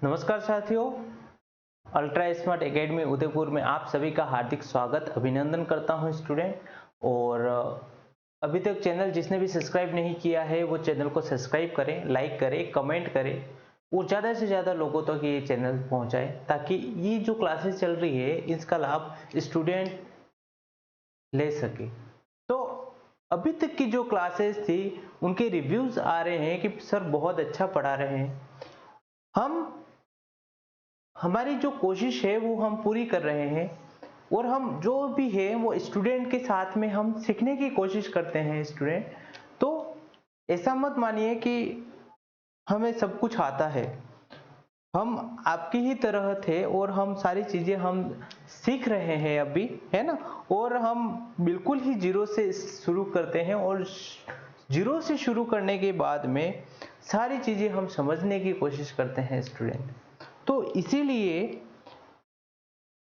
नमस्कार साथियों, ultra smart academy Udaipur में आप सभी का हार्दिक स्वागत अभिनंदन करता हूं स्टूडेंट। और अभी तक चैनल जिसने भी सब्सक्राइब नहीं किया है वो चैनल को सब्सक्राइब करें, लाइक करें, कमेंट करें और ज़्यादा से ज़्यादा लोगों तक ये चैनल पहुंचाएं ताकि ये जो क्लासेस चल रही है इसका लाभ स्टूडेंट ले सके। तो अभी तक की जो क्लासेस थी उनके रिव्यूज़ आ रहे हैं कि सर बहुत अच्छा पढ़ा रहे हैं। हमारी जो कोशिश है वो हम पूरी कर रहे हैं और हम जो भी है वो स्टूडेंट के साथ में हम सीखने की कोशिश करते हैं स्टूडेंट। तो ऐसा मत मानिए कि हमें सब कुछ आता है, हम आपकी ही तरह थे और हम सारी चीज़ें हम सीख रहे हैं अभी, है ना। और हम बिल्कुल ही जीरो से शुरू करते हैं और जीरो से शुरू करने के बाद में सारी चीज़ें हम समझने की कोशिश करते हैं स्टूडेंट। तो इसीलिए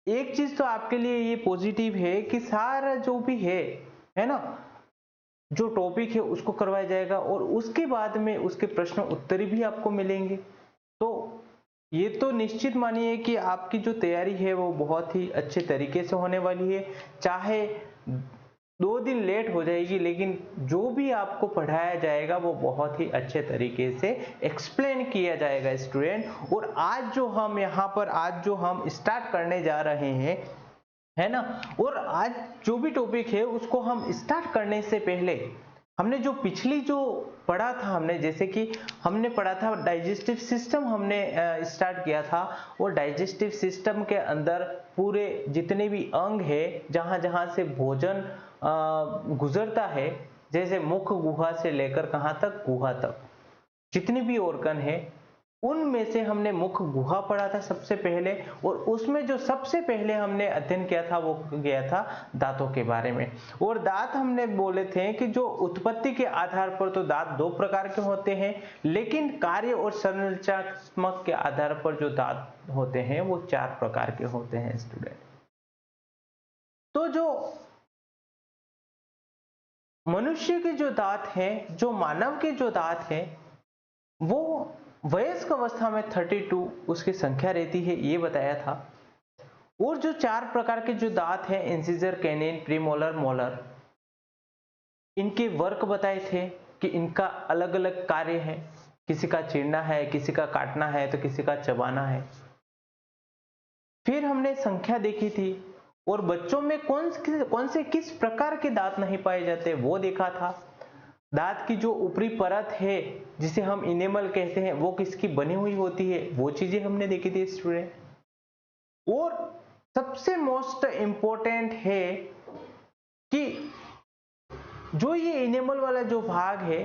एक चीज तो आपके लिए ये पॉजिटिव है कि सारा जो भी है ना, जो टॉपिक है उसको करवाया जाएगा और उसके बाद में उसके प्रश्न उत्तर भी आपको मिलेंगे। तो ये तो निश्चित मानिए कि आपकी जो तैयारी है वो बहुत ही अच्छे तरीके से होने वाली है। चाहे 2 दिन लेट हो जाएगी लेकिन जो भी आपको पढ़ाया जाएगा वो बहुत ही अच्छे तरीके से एक्सप्लेन किया जाएगा स्टूडेंट। और आज जो हम स्टार्ट करने जा रहे हैं, है ना, और आज जो भी टॉपिक है उसको हम स्टार्ट करने से पहले हमने जो पिछली जो पढ़ा था, हमने जैसे कि हमने पढ़ा था डाइजेस्टिव सिस्टम, हमने स्टार्ट किया था। और डाइजेस्टिव सिस्टम के अंदर पूरे जितने भी अंग है जहां जहां से भोजन गुजरता है, जैसे मुख गुहा से लेकर कहां तक, गुहा तक, जितने भी ऑर्गन है उनमें से हमने मुख गुहा पढ़ा था सबसे पहले। और उसमें जो सबसे पहले हमने अध्ययन किया था वो गया था दांतों के बारे में। और दांत हमने बोले थे कि जो उत्पत्ति के आधार पर तो दांत 2 प्रकार के होते हैं, लेकिन कार्य और संरचनात्मक के आधार पर जो दांत होते हैं वो 4 प्रकार के होते हैं स्टूडेंट। तो जो मनुष्य के जो दांत हैं, जो मानव के जो दांत हैं, वो वयस्क अवस्था में 32 उसकी संख्या रहती है, ये बताया था। और जो 4 प्रकार के जो दांत हैं, इंसिजर, कैनिन, प्रीमोलर, मोलर, इनके वर्क बताए थे कि इनका अलग अलग कार्य है। किसी का चीरना है, किसी का काटना है, तो किसी का चबाना है। फिर हमने संख्या देखी थी और बच्चों में कौन से किस प्रकार के दांत नहीं पाए जाते वो देखा था। दांत की जो ऊपरी परत है जिसे हम इनेमल कहते हैं वो किसकी बनी हुई होती है, वो चीजें हमने देखी थी स्टूडेंट। और सबसे मोस्ट इंपॉर्टेंट है कि जो ये इनेमल वाला जो भाग है,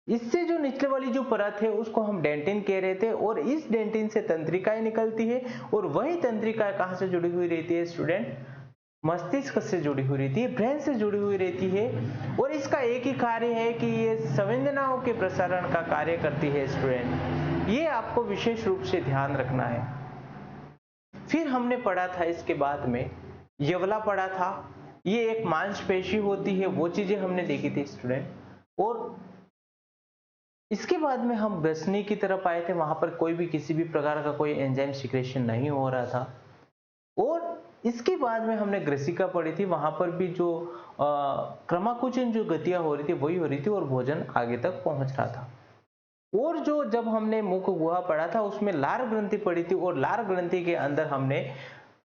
इससे जो निचले वाली जो परत है उसको हम डेंटिन कह रहे थे। और इस डेंटिन से तंत्रिकाएं निकलती है और वही तंत्रिकाएं कहां से जुड़ी हुई रहती है स्टूडेंट, मस्तिष्क से जुड़ी हुई रहती है, ब्रेन से जुड़ी हुई रहती है। और इसका एक ही कार्य है कि ये संवेदनाओं के प्रसारण का कार्य करती है स्टूडेंट। ये आपको विशेष रूप से ध्यान रखना है। फिर हमने पढ़ा था इसके बाद में यवला पढ़ा था, ये एक मांसपेशी होती है, वो चीजें हमने देखी थी स्टूडेंट। और इसके बाद में हम ग्रसनी की तरफ आए थे, वहां पर कोई भी किसी भी प्रकार का कोई एंजाइम सिक्रेशन नहीं हो रहा था। और इसके बाद में हमने ग्रसिका पढ़ी थी, वहां पर भी जो क्रमाकुचन जो गतियां हो रही थी वही हो रही थी और भोजन आगे तक पहुंच रहा था। और जो जब हमने मुख गुहा पढ़ा था उसमें लार ग्रंथि पढ़ी थी और लार ग्रंथि के अंदर हमने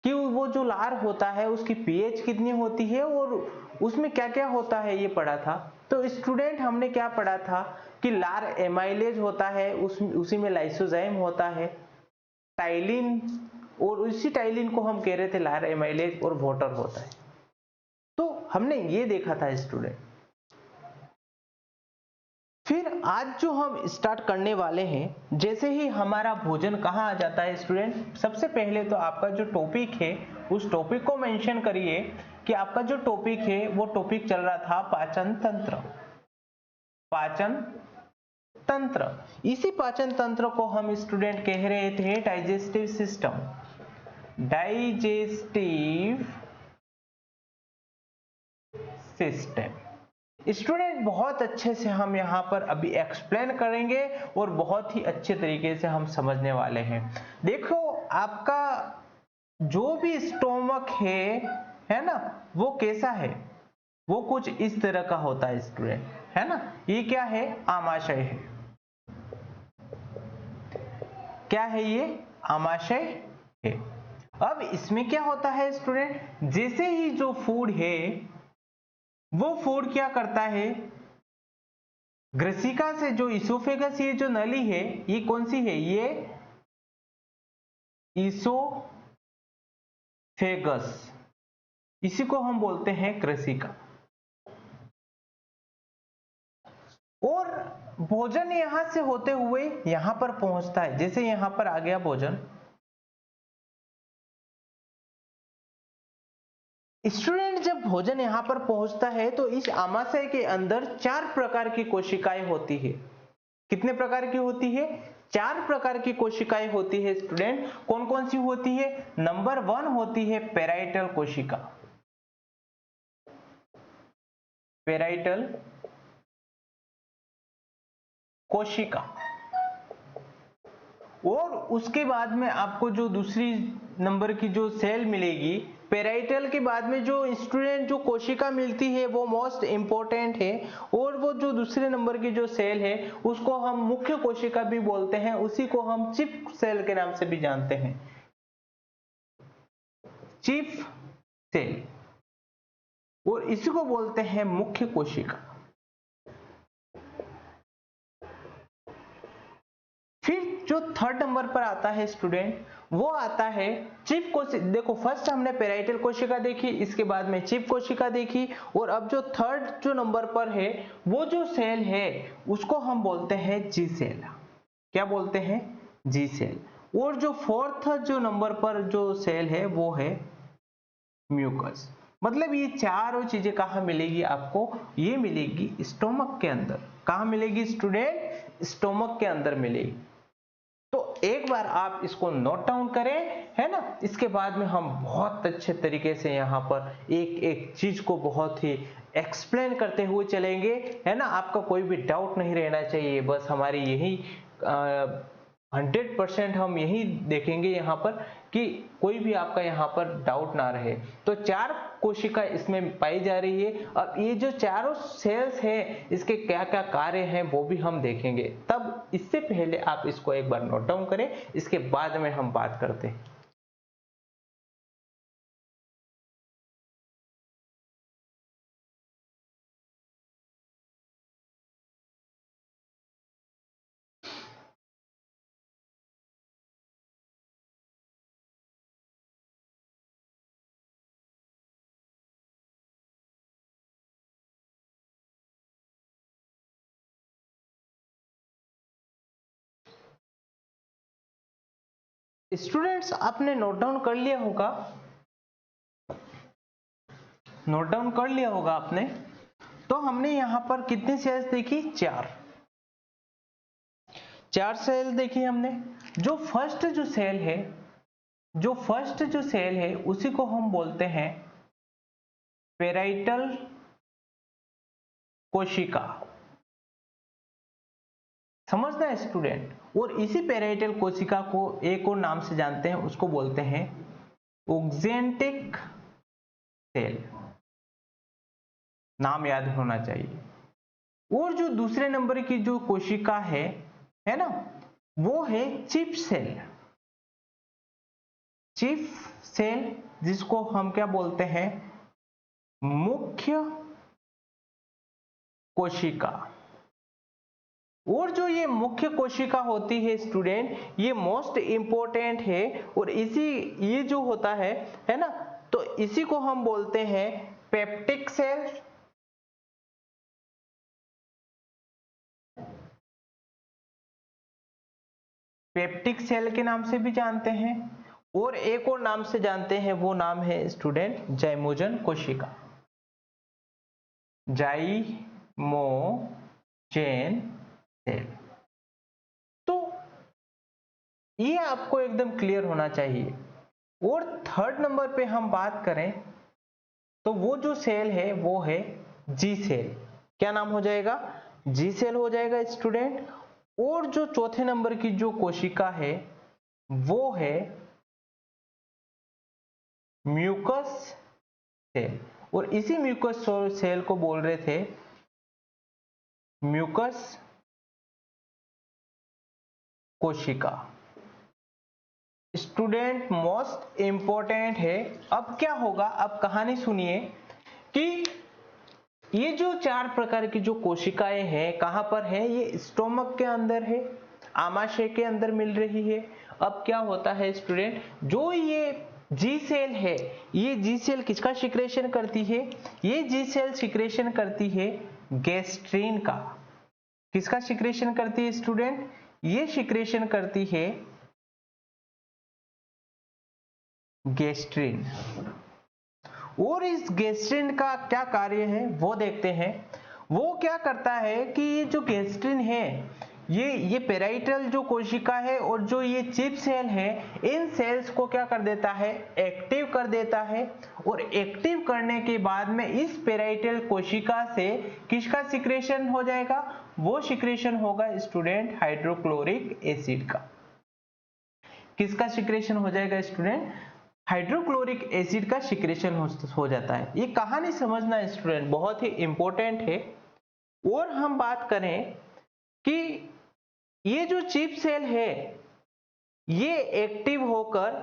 कि वो जो लार होता है उसकी पीएच कितनी होती है और उसमें क्या क्या होता है ये पढ़ा था। तो स्टूडेंट हमने क्या पढ़ा था कि लार एमाइलेज होता है, उसी में लाइसोजाइम होता है, टाइलिन, और उसी टाइलिन को हम कह रहे थे लार एमाइलेज, और वॉटर होता है। तो हमने ये देखा था स्टूडेंट। फिर आज जो हम स्टार्ट करने वाले हैं, जैसे ही हमारा भोजन कहाँ आ जाता है स्टूडेंट, सबसे पहले तो आपका जो टॉपिक है उस टॉपिक को मेंशन करिए कि आपका जो टॉपिक है वो टॉपिक चल रहा था पाचन तंत्र। पाचन तंत्र, इसी पाचन तंत्र को हम स्टूडेंट कह रहे थे digestive system. Digestive system, student बहुत अच्छे से हम यहाँ पर अभी एक्सप्लेन करेंगे और बहुत ही अच्छे तरीके से हम समझने वाले हैं। देखो आपका जो भी स्टोमक है ना, वो कैसा है, वो कुछ इस तरह का होता है स्टूडेंट, है ना। ये क्या है, आमाशय है। क्या है ये, आमाशय है। अब इसमें क्या होता है स्टूडेंट, जैसे ही जो फूड है वो फूड क्या करता है, ग्रसिका से जो इसोफेगस, ये जो नली है ये कौन सी है, ये इसोफेगस, इसी को हम बोलते हैं ग्रसिका। और भोजन यहां से होते हुए यहां पर पहुंचता है। जैसे यहां पर आ गया भोजन, स्टूडेंट जब भोजन यहां पर पहुंचता है तो इस आमाशय के अंदर 4 प्रकार की कोशिकाएं होती है। कितने प्रकार की होती है, 4 प्रकार की कोशिकाएं होती है स्टूडेंट। कौन कौन सी होती है, नंबर 1 होती है पेराइटल कोशिका, पेराइटल कोशिका। और उसके बाद में आपको जो दूसरी नंबर की जो सेल मिलेगी, पेराइटल के बाद में जो स्टूडेंट जो कोशिका मिलती है वो मोस्ट इंपॉर्टेंट है, और वो जो दूसरे नंबर की जो सेल है उसको हम मुख्य कोशिका भी बोलते हैं, उसी को हम चिप सेल के नाम से भी जानते हैं, चिप सेल, और इसी को बोलते हैं मुख्य कोशिका। फिर जो 3rd नंबर पर आता है स्टूडेंट, वो आता है चिप कोशिका। देखो फर्स्ट हमने पेराइटल कोशिका देखी, इसके बाद में चिप कोशिका देखी, और अब जो 3rd जो नंबर पर है वो जो सेल है उसको हम बोलते हैं जी सेल। क्या बोलते हैं, जी सेल। और जो 4th जो नंबर पर जो सेल है वो है म्यूकस। मतलब ये चारों चीजें कहाँ मिलेगी आपको, ये मिलेगी स्टोमक के अंदर। कहाँ मिलेगी स्टूडेंट, स्टोमक के अंदर मिलेगी। तो एक बार आप इसको नोट डाउन करें, है ना। इसके बाद में हम बहुत अच्छे तरीके से यहाँ पर एक एक चीज को बहुत ही एक्सप्लेन करते हुए चलेंगे, है ना। आपका कोई भी डाउट नहीं रहना चाहिए, बस हमारी यही 100% हम यही देखेंगे यहाँ पर कि कोई भी आपका यहाँ पर डाउट ना रहे। तो 4 कोशिका इसमें पाई जा रही है। अब ये जो चारों सेल्स हैं इसके क्या क्या कार्य हैं वो भी हम देखेंगे। तब इससे पहले आप इसको एक बार नोट डाउन करें, इसके बाद में हम बात करते हैं। स्टूडेंट्स आपने नोट डाउन कर लिया होगा, नोट डाउन कर लिया होगा आपने। तो हमने यहां पर कितनी सेल्स देखी, 4 सेल देखी हमने। जो फर्स्ट जो सेल है, जो फर्स्ट जो सेल है उसी को हम बोलते हैं पेराइटल कोशिका। समझना है स्टूडेंट। और इसी पेराइटल कोशिका को एक और नाम से जानते हैं, उसको बोलते हैं ऑक्जेंटिक सेल। नाम याद होना चाहिए। और जो दूसरे नंबर की जो कोशिका है ना, वो है चिप सेल। चिप सेल जिसको हम क्या बोलते हैं, मुख्य कोशिका। और जो ये मुख्य कोशिका होती है स्टूडेंट, ये मोस्ट इंपॉर्टेंट है। और इसी ये जो होता है ना, तो इसी को हम बोलते हैं पेप्टिक सेल। पेप्टिक सेल के नाम से भी जानते हैं, और एक और नाम से जानते हैं, वो नाम है स्टूडेंट जाइमोजन कोशिका। Zymogen cell. तो ये आपको एकदम क्लियर होना चाहिए। और 3rd नंबर पे हम बात करें तो वो जो सेल है वो है जी सेल। क्या नाम हो जाएगा? जी सेल हो जाएगा स्टूडेंट। और जो चौथे नंबर की जो कोशिका है वो है म्यूकस सेल, और इसी म्यूकस सेल को बोल रहे थे म्यूकस कोशिका। स्टूडेंट मोस्ट इंपॉर्टेंट है। अब क्या होगा, अब कहानी सुनिए कि ये जो 4 प्रकार की जो कोशिकाएं हैं कहां पर है? ये स्टोमक के अंदर है, आमाशय के अंदर मिल रही है। अब क्या होता है स्टूडेंट, जो ये जी सेल है, ये जी सेल किसका सिक्रेशन करती है? ये जी सेल सिक्रेशन करती है गैस्ट्रीन का। किसका सिक्रेशन करती है स्टूडेंट? ये सिक्रेशन करती है गैस्ट्रीन। और इस गैस्ट्रीन का क्या कार्य है वो देखते हैं। वो क्या करता है कि ये जो गैस्ट्रीन है ये पेराइटल जो कोशिका है और जो ये चिप सेल है, इन सेल्स को क्या कर देता है? एक्टिव कर देता है। और एक्टिव करने के बाद में इस पेराइटल कोशिका से किसका सिक्रेशन हो जाएगा? वो सिक्रेशन होगा स्टूडेंट हाइड्रोक्लोरिक एसिड का। किसका सिक्रेशन हो जाएगा स्टूडेंट? हाइड्रोक्लोरिक एसिड का सिक्रेशन हो जाता है। ये कहानी समझना स्टूडेंट बहुत ही इंपॉर्टेंट है। और हम बात करें कि ये जो चिप सेल है ये एक्टिव होकर,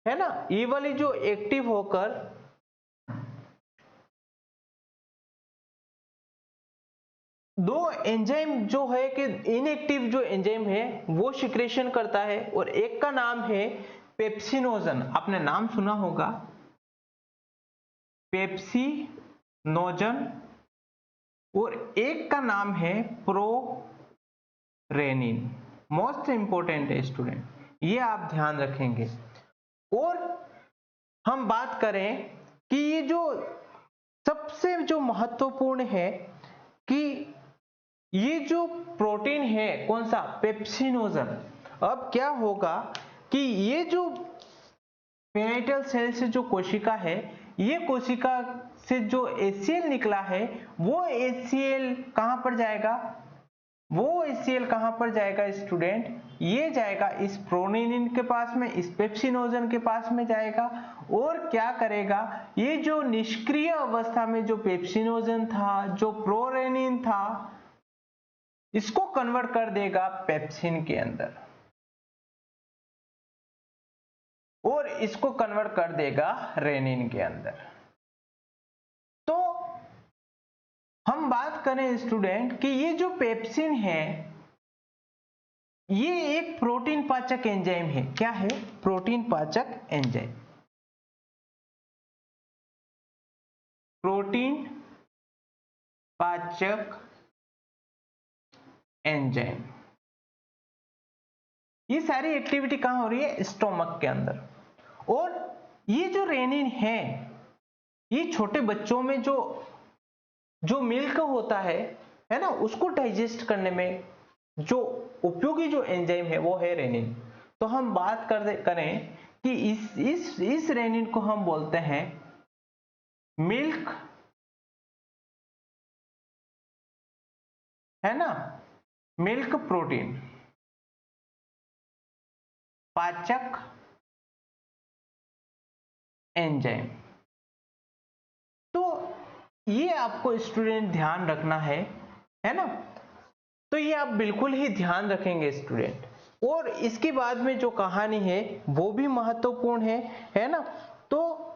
है ना, ये वाली जो एक्टिव होकर दो एंजाइम जो है कि इनएक्टिव जो एंजाइम है वो सिक्रेशन करता है, और एक का नाम है पेप्सिनोजन। आपने नाम सुना होगा पेप्सिनोजन, और एक का नाम है प्रोरेनिन। मोस्ट इंपोर्टेंट है स्टूडेंट, ये आप ध्यान रखेंगे। और हम बात करें कि ये जो सबसे जो महत्वपूर्ण है कि ये जो प्रोटीन है कौन सा? पेप्सिनोजन। अब क्या होगा कि ये जो पेराइटल सेल से जो कोशिका है, ये कोशिका से जो एचसीएल निकला है वो एचसीएल कहां पर जाएगा? वो एचसीएल कहां पर जाएगा स्टूडेंट? ये जाएगा इस प्रोरेनिन के पास में, इस पेप्सिनोजन के पास में जाएगा। और क्या करेगा? ये जो निष्क्रिय अवस्था में जो पेप्सिनोजन था, जो प्रोरेनिन था, इसको कन्वर्ट कर देगा पेप्सिन के अंदर, और इसको कन्वर्ट कर देगा रेनिन के अंदर। तो हम बात करें स्टूडेंट कि ये जो पेप्सिन है ये एक प्रोटीन पाचक एंजाइम है। क्या है? प्रोटीन पाचक एंजाइम। प्रोटीन पाचक एंजाइम। ये सारी एक्टिविटी कहां हो रही है? स्टोमक के अंदर। और ये जो रेनिन है ये छोटे बच्चों में जो मिल्क होता है ना, उसको डाइजेस्ट करने में जो उपयोगी जो एंजाइम है वो है रेनिन। तो हम बात करें कि इस रेनिन को हम बोलते हैं मिल्क, है ना, मिल्क प्रोटीन पाचक एंजाइम। तो ये आपको स्टूडेंट ध्यान रखना है ना, तो ये आप बिल्कुल ही ध्यान रखेंगे स्टूडेंट। और इसके बाद में जो कहानी है वो भी महत्वपूर्ण है ना। तो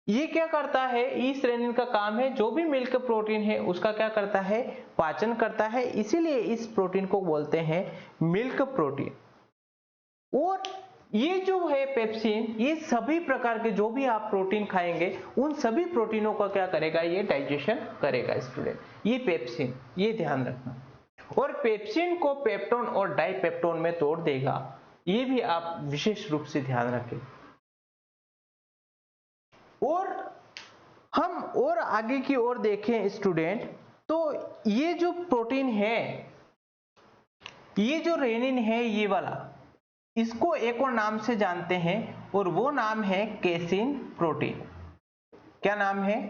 ये क्या करता है? इस रेनिन का काम है जो भी मिल्क प्रोटीन है उसका क्या करता है? पाचन करता है। इसीलिए इस प्रोटीन को बोलते हैं मिल्क प्रोटीन। और ये जो है पेप्सिन, ये सभी प्रकार के जो भी आप प्रोटीन खाएंगे उन सभी प्रोटीनों का क्या करेगा? ये डाइजेशन करेगा स्टूडेंट, ये पेप्सिन, ये ध्यान रखना। और पेप्सिन को पेप्टोन और डाइपेप्टोन में तोड़ देगा, ये भी आप विशेष रूप से ध्यान रखें। और हम और आगे की ओर देखें स्टूडेंट, तो ये जो प्रोटीन है, ये जो रेनिन है ये वाला, इसको एक और नाम से जानते हैं और वो नाम है केसिन प्रोटीन। क्या नाम है?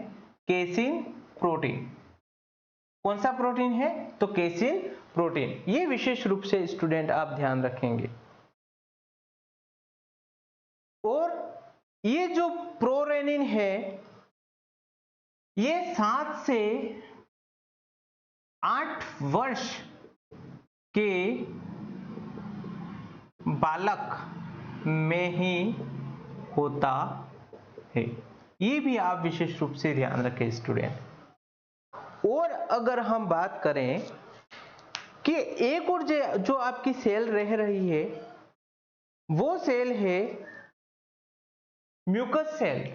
Casein protein. कौन सा प्रोटीन है? तो केसिन प्रोटीन। ये विशेष रूप से स्टूडेंट आप ध्यान रखेंगे। और ये जो प्रोरेनिन है ये 7 से 8 वर्ष के बालक में ही होता है। ये भी आप विशेष रूप से ध्यान रखें स्टूडेंट। और अगर हम बात करें कि एक और जो आपकी सेल रह रही है वो सेल है म्यूकस सेल।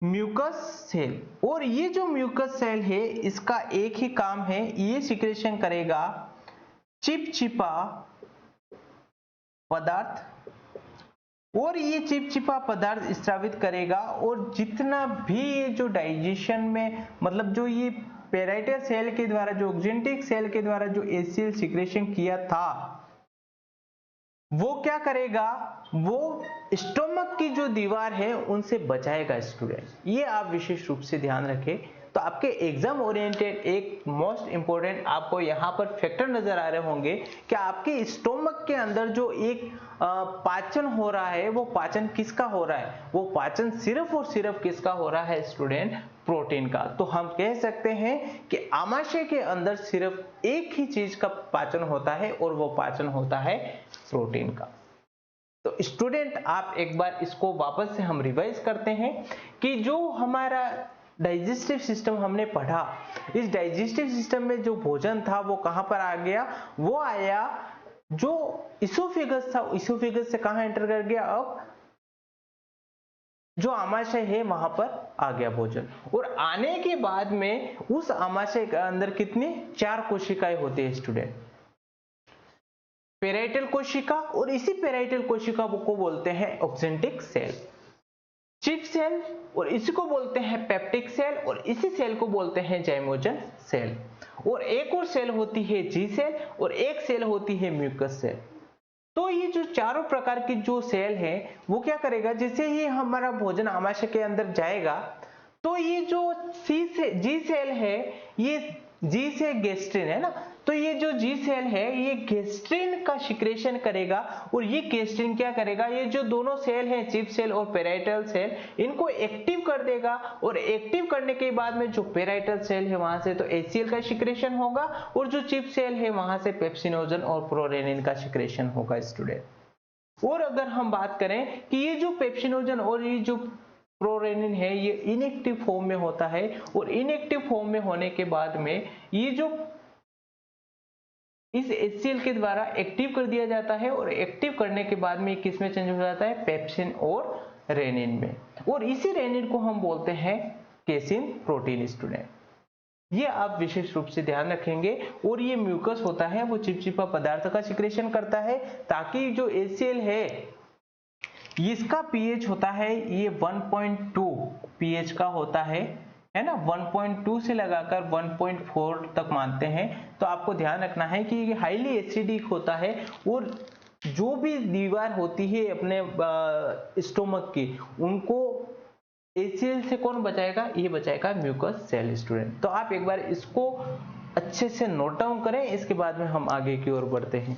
म्यूकस सेल, और ये जो म्यूकस सेल है इसका एक ही काम है, ये सिक्रेशन करेगा चिपचिपा पदार्थ, और ये चिपचिपा पदार्थ स्रावित करेगा। और जितना भी ये जो डाइजेशन में मतलब जो ये पेराइटल सेल के द्वारा जो ऑक्जेंटिक सेल के द्वारा जो एचसीएल सिक्रेशन किया था वो क्या करेगा, वो स्टोमक की जो दीवार है उनसे बचाएगा स्टूडेंट। ये आप विशेष रूप से ध्यान रखें। तो आपके एग्जाम ओरिएंटेड एक मोस्ट इंपॉर्टेंट आपको यहाँ पर फैक्टर नजर आ रहे होंगे कि आपके स्टोमक के अंदर जो एक पाचन हो रहा है वो पाचन किसका हो रहा है, वो पाचन सिर्फ और सिर्फ किसका हो रहा है स्टूडेंट, प्रोटीन का। तो हम कह सकते हैं कि आमाशय के अंदर सिर्फ एक ही चीज का पाचन होता है और वो पाचन होता है प्रोटीन का। तो स्टूडेंट आप एक बार इसको वापस से हम रिवाइज करते हैं कि जो हमारा डाइजेस्टिव सिस्टम हमने पढ़ा, इस डाइजेस्टिव सिस्टम में जो भोजन था वो कहां पर आ गया, वो आया जो इसोफेगस था, इसोफेगस से कहां एंटर कर गया, अब जो आमाशय है वहां पर आ गया भोजन। और आने के बाद में उस आमाशय के अंदर कितनी 4 कोशिकाएं होती है स्टूडेंट, पेराइटल कोशिका, और इसी पेराइटल कोशिका को बोलते हैं ऑक्जेंटिक सेल, चिप सेल, और इसी को बोलते हैं पेप्टिक सेल, और इसी सेल को बोलते हैं जाइमोजन सेल। और एक और सेल होती है जी सेल, और एक सेल होती है म्यूकस सेल। तो ये जो चारों प्रकार की जो सेल है वो क्या करेगा, जैसे ही हमारा भोजन आमाशय के अंदर जाएगा तो ये जो जी सेल है, ये जी से गैस्ट्रिन है ना, तो ये जो जी सेल है ये गैस्ट्रिन का सिक्रेशन करेगा। और ये गैस्ट्रिन क्या करेगा, ये जो दोनों सेल हैं चिप सेल और पेराइटल सेल, इनको एक्टिव कर देगा। और एक्टिव करने के बाद में जो पेराइटल सेल है वहां से तो एचसीएल का सिक्रेशन होगा, और जो चिप सेल है वहां से पेप्सिनोजन और प्रोरेनिन का सिक्रेशन होगा स्टूडेंट। और अगर हम बात करें कि ये जो पेप्सिनोजन और ये जो प्रोरेनिन है ये इनएक्टिव फॉर्म में होता है, और इनएक्टिव फॉर्म में होने के बाद में ये जो इस HCl के द्वारा एक्टिव कर दिया जाता है, और एक्टिव करने के बाद में किस में चेंज हो जाता है, पेप्सिन और रेनिन में। और इसी रेनिन को हम बोलते हैं केसिन प्रोटीन स्टूडेंट। ये आप विशेष रूप से ध्यान रखेंगे। और ये म्यूकस होता है वो चिपचिपा पदार्थ का सिक्रेशन करता है, ताकि जो HCl है इसका pH होता है ये 1.2 pH का होता है ना, 1.2 से लगाकर 1.4 तक मानते हैं। तो आपको ध्यान रखना है कि ये हाईली एसिडिक होता है, और जो भी दीवार होती है अपने स्टोमक की उनको HCl से कौन बचाएगा, ये बचाएगा म्यूकस सेल स्टूडेंट। तो आप एक बार इसको अच्छे से नोट डाउन करें, इसके बाद में हम आगे की ओर बढ़ते हैं।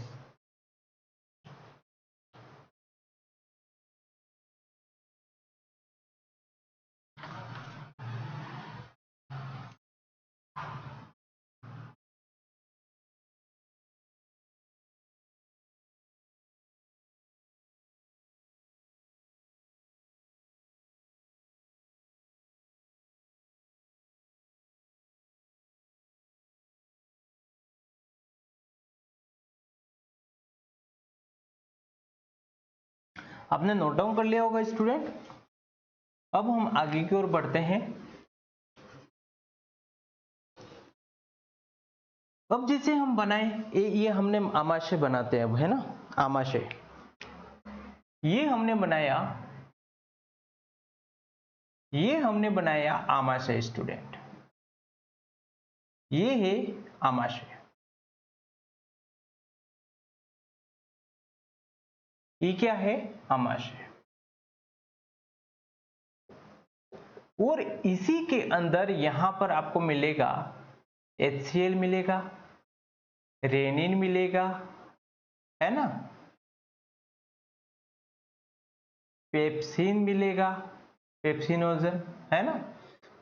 आपने नोट डाउन कर लिया होगा स्टूडेंट। अब हम आगे की ओर बढ़ते हैं। अब जैसे हम बनाए ये हमने आमाशय बनाते हैं अब, है ना, आमाशय ये हमने बनाया आमाशय स्टूडेंट। ये है आमाशय, ये क्या है, आमाशय। और इसी के अंदर यहां पर आपको मिलेगा HCl मिलेगा, रेनिन मिलेगा, है ना, पेप्सिन मिलेगा, पेप्सिनोजन, है ना।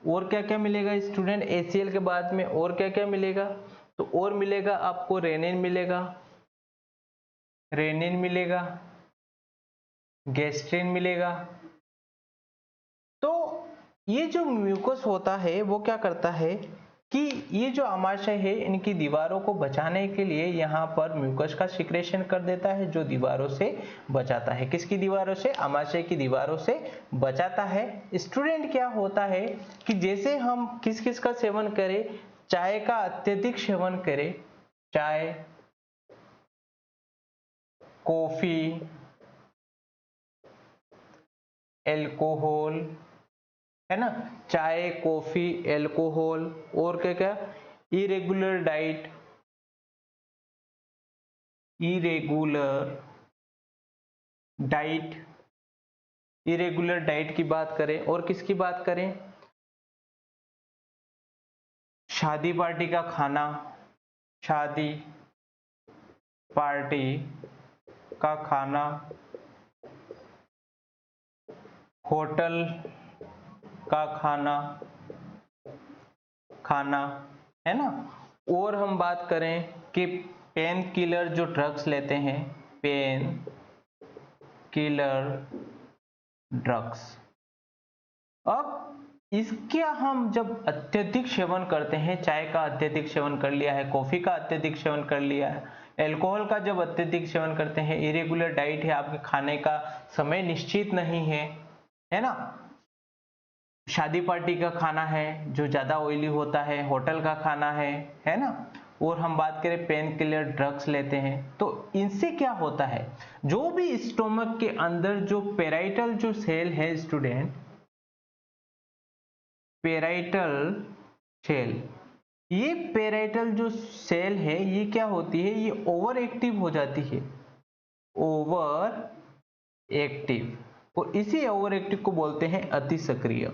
और क्या क्या मिलेगा स्टूडेंट HCl के बाद में, और क्या क्या मिलेगा? तो और मिलेगा आपको रेनिन मिलेगा, गैस्ट्रिन मिलेगा। तो ये जो म्यूकस होता है वो क्या करता है कि ये जो आमाशय है इनकी दीवारों को बचाने के लिए यहाँ पर म्यूकस का सिक्रेशन कर देता है, जो दीवारों से बचाता है। किसकी दीवारों से? आमाशय की दीवारों से बचाता है। स्टूडेंट क्या होता है कि जैसे हम किस किस का सेवन करें, चाय का अत्यधिक सेवन करें, चाय, कॉफी, एल्कोहल, है ना, चाय, कॉफी, एल्कोहल, और क्या क्या, इरेगुलर डाइट, इरेगुलर डाइट की बात करें, और किसकी बात करें? शादी पार्टी का खाना, शादी पार्टी का खाना, होटल का खाना, है ना। और हम बात करें कि पेन किलर जो ड्रग्स लेते हैं, पेन किलर ड्रग्स, अब इसका हम जब अत्यधिक सेवन करते हैं, चाय का अत्यधिक सेवन कर लिया है, कॉफी का अत्यधिक सेवन कर लिया है, एल्कोहल का जब अत्यधिक सेवन करते हैं, इरेगुलर डाइट है, आपके खाने का समय निश्चित नहीं है ना, शादी पार्टी का खाना है जो ज्यादा ऑयली होता है, होटल का खाना है ना, और हम बात करें पेन किलर ड्रग्स लेते हैं, तो इनसे क्या होता है, जो भी स्टोमक के अंदर जो पेराइटल जो सेल है स्टूडेंट, पेराइटल सेल, ये पेराइटल जो सेल है ये क्या होती है, ये ओवर एक्टिव हो जाती है, ओवर एक्टिव, और इसी ओवर एक्टिव को बोलते हैं अति सक्रिय।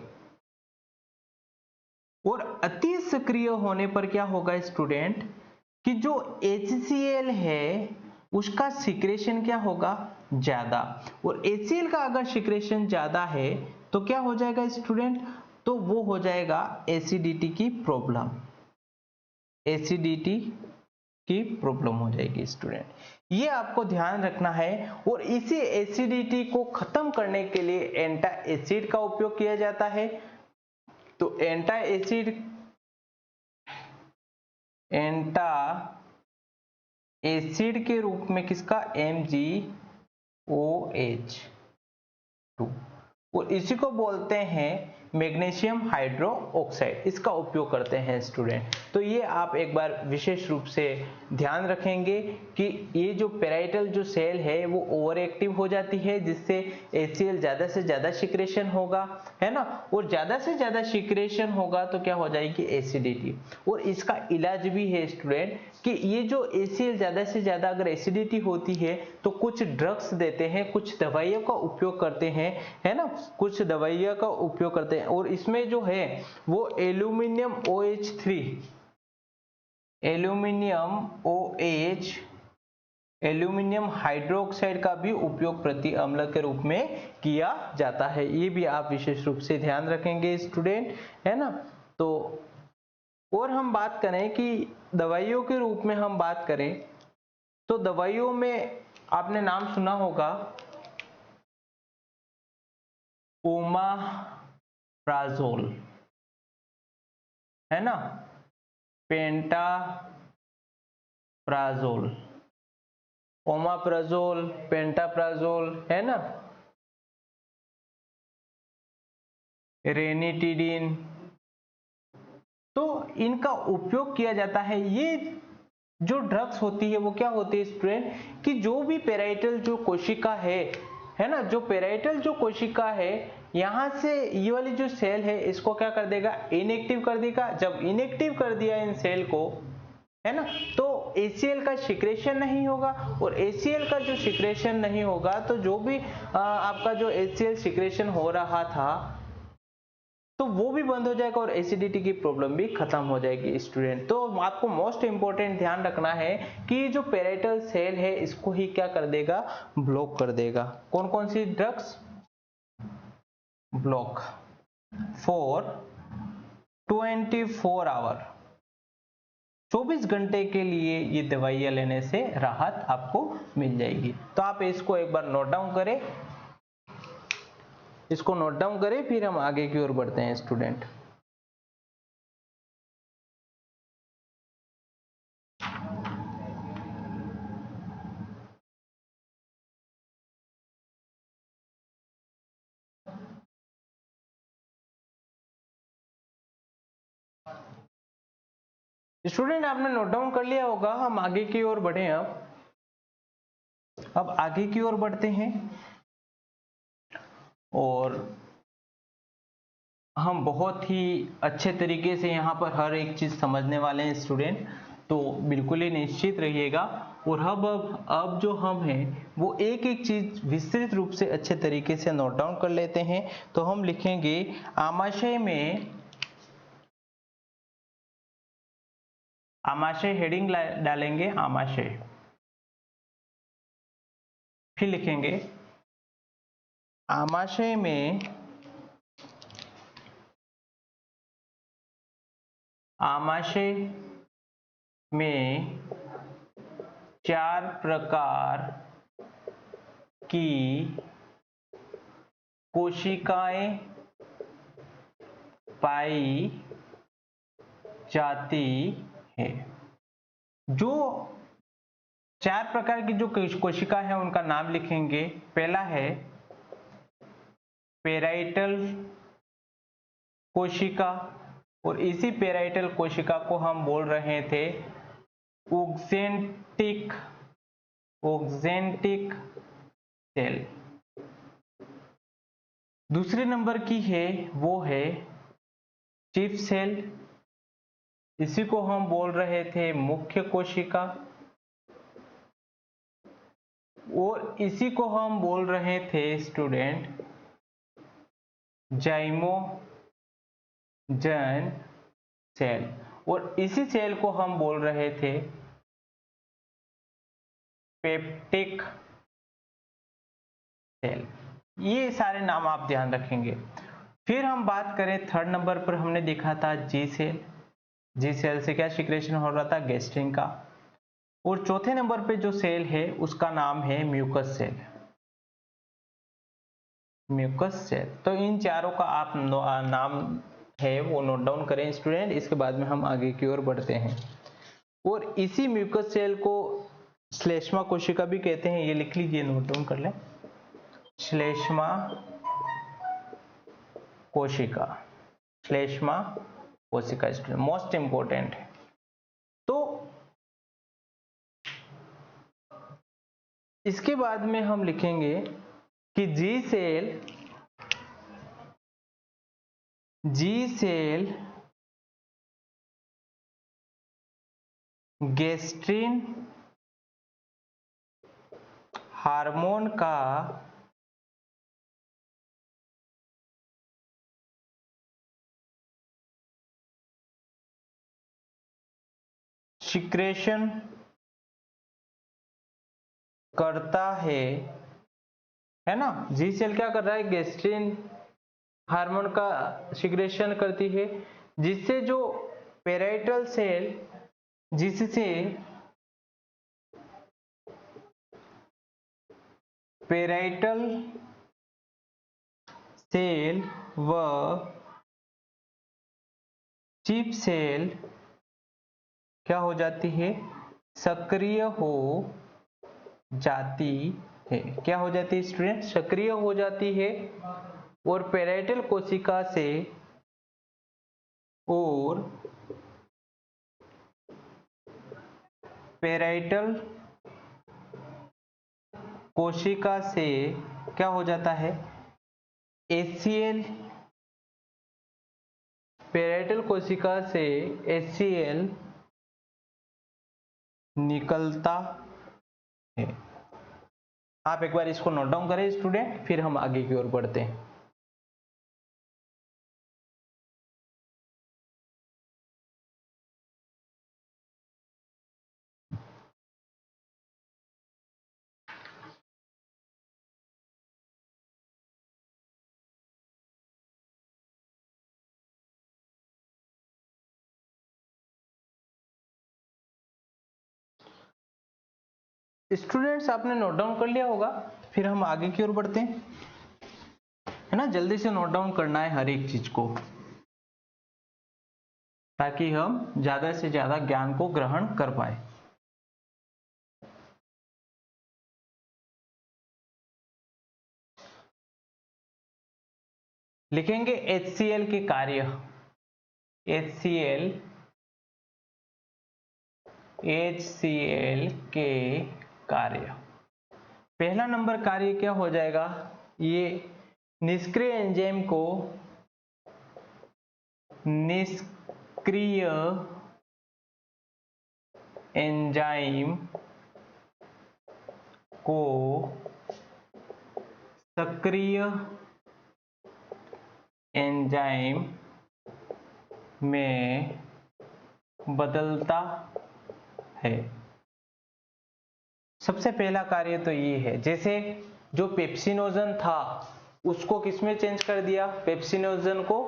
और अति सक्रिय होने पर क्या होगा स्टूडेंट कि जो HCl है उसका सिक्रेशन क्या होगा, ज्यादा, और HCl का अगर सिक्रेशन ज्यादा है तो क्या हो जाएगा स्टूडेंट, तो वो हो जाएगा एसिडिटी की प्रॉब्लम, एसिडिटी की प्रॉब्लम हो जाएगी स्टूडेंट, ये आपको ध्यान रखना है। और इसी एसिडिटी को खत्म करने के लिए एंटा एसिड का उपयोग किया जाता है। तो एंटा एसिड के रूप में किसका, MgOH2, और इसी को बोलते हैं मैग्नीशियम हाइड्रोक्साइड, इसका उपयोग करते हैं स्टूडेंट। तो ये आप एक बार विशेष रूप से ध्यान रखेंगे कि ये जो पेराइटल जो सेल है वो ओवर एक्टिव हो जाती है, जिससे HCl ज्यादा से ज्यादा सिक्रेशन होगा, है ना, और ज्यादा से ज्यादा सिक्रेशन होगा तो क्या हो जाएगी, एसिडिटी। और इसका इलाज भी है स्टूडेंट कि ये जो HCl ज्यादा से ज्यादा अगर एसिडिटी होती है तो कुछ ड्रग्स देते हैं, कुछ दवाइयों का उपयोग करते हैं, है ना, कुछ दवाइयों का उपयोग करते हैं, और इसमें जो है वो एल्यूमिनियम OH3, एल्यूमिनियम हाइड्रोक्साइड का भी उपयोग प्रति अम्ल के रूप में किया जाता है। ये भी आप विशेष रूप से ध्यान रखेंगे स्टूडेंट, है ना। तो और हम बात करें कि दवाइयों के रूप में हम बात करें तो दवाइयों में आपने नाम सुना होगा ओमाप्राजोल, है ना, पेंटाप्राजोल, ओमाप्राजोल, पेंटाप्राजोल, है ना, रेनिटिडिन, तो इनका उपयोग किया जाता है। ये जो ड्रग्स होती है वो क्या होती है स्टूडेंट कि जो भी पेराइटल जो कोशिका है ना, जो पेराइटल जो कोशिका है यहां से ये वाली जो सेल है इसको क्या कर देगा, इनएक्टिव कर देगा। जब इनएक्टिव कर दिया इन सेल को, है ना, तो HCl का सिक्रेशन नहीं होगा, और HCl का जो सिक्रेशन नहीं होगा तो जो भी आपका जो HCl सिक्रेशन हो रहा था तो वो भी बंद हो जाएगा और एसिडिटी की प्रॉब्लम भी खत्म हो जाएगी स्टूडेंट। तो आपको मोस्ट इंपॉर्टेंट ध्यान रखना है कि जो पेराइटल सेल है इसको ही क्या कर देगा, ब्लॉक कर देगा। कौन कौन सी ड्रग्स ब्लॉक फॉर 24 आवर, 24 घंटे के लिए ये दवाइयां लेने से राहत आपको मिल जाएगी। तो आप इसको एक बार नोट डाउन करें, इसको नोट डाउन करें, फिर हम आगे की ओर बढ़ते हैं स्टूडेंट। स्टूडेंट आपने नोट डाउन कर लिया होगा, हम आगे की ओर बढ़े। अब आगे की ओर बढ़ते हैं और हम बहुत ही अच्छे तरीके से यहाँ पर हर एक चीज समझने वाले हैं स्टूडेंट, तो बिल्कुल ही निश्चित रहिएगा। और अब जो हम हैं वो एक एक चीज विस्तृत रूप से अच्छे तरीके से नोट डाउन कर लेते हैं। तो हम लिखेंगे आमाशय में, आमाशय हेडिंग डालेंगे आमाशय, फिर लिखेंगे आमाशय में, आमाशय में 4 प्रकार की कोशिकाएं पाई जाती है। जो 4 प्रकार की जो कोशिका है उनका नाम लिखेंगे। पहला है पेराइटल कोशिका, और इसी पेराइटल कोशिका को हम बोल रहे थे ऑक्जेंटिक सेल। दूसरे नंबर की है वो है चिप सेल, इसी को हम बोल रहे थे मुख्य कोशिका, और इसी को हम बोल रहे थे स्टूडेंट जाइमोजन सेल, और इसी सेल को हम बोल रहे थे पेप्टिक सेल। ये सारे नाम आप ध्यान रखेंगे। फिर हम बात करें थर्ड नंबर पर, हमने देखा था जी सेल। जी सेल से क्या सिक्रेशन हो रहा था, गैस्ट्रिन का। और चौथे नंबर पे जो सेल है उसका नाम है म्यूकस सेल, म्यूकस सेल। तो इन चारों का आप नाम है वो नोट डाउन करें स्टूडेंट, इसके बाद में हम आगे की ओर बढ़ते हैं। और इसी म्यूकस सेल को श्लेष्मा कोशिका भी कहते हैं, ये लिख लीजिए, नोट डाउन कर लें, श्लेष्मा कोशिका, श्लेष्मा कोशिका स्टूडेंट मोस्ट इंपॉर्टेंट है। तो इसके बाद में हम लिखेंगे कि जी सेल गैस्ट्रिन हार्मोन का सिक्रेशन करता है ना। जी सेल क्या कर रहा है, गैस्ट्रिन हार्मोन का सिक्रेशन करती है, जिससे जो पेराइटल सेल, जिससे पेराइटल सेल व चिप सेल क्या हो जाती है, सक्रिय हो जाती है। क्या हो जाती है स्टूडेंट, सक्रिय हो जाती है। और पेराइटल कोशिका से और पेराइटल कोशिका से क्या हो जाता है, HCl, पेराइटल कोशिका से HCl निकलता है। आप एक बार इसको नोट डाउन करें स्टूडेंट, फिर हम आगे की ओर बढ़ते हैं। स्टूडेंट्स आपने नोट डाउन कर लिया होगा, फिर हम आगे की ओर बढ़ते हैं, है ना। जल्दी से नोट डाउन करना है हर एक चीज को, ताकि हम ज्यादा से ज्यादा ज्ञान को ग्रहण कर पाए। लिखेंगे HCl के कार्य, HCl के कार्य। पहला नंबर कार्य क्या हो जाएगा, ये निष्क्रिय एंजाइम को निष्क्रिय एंजाइम को सक्रिय एंजाइम में बदलता है। सबसे पहला कार्य तो ये है, जैसे जो पेप्सिनोजन था उसको किस में चेंज कर दिया, पेप्सिनोजन को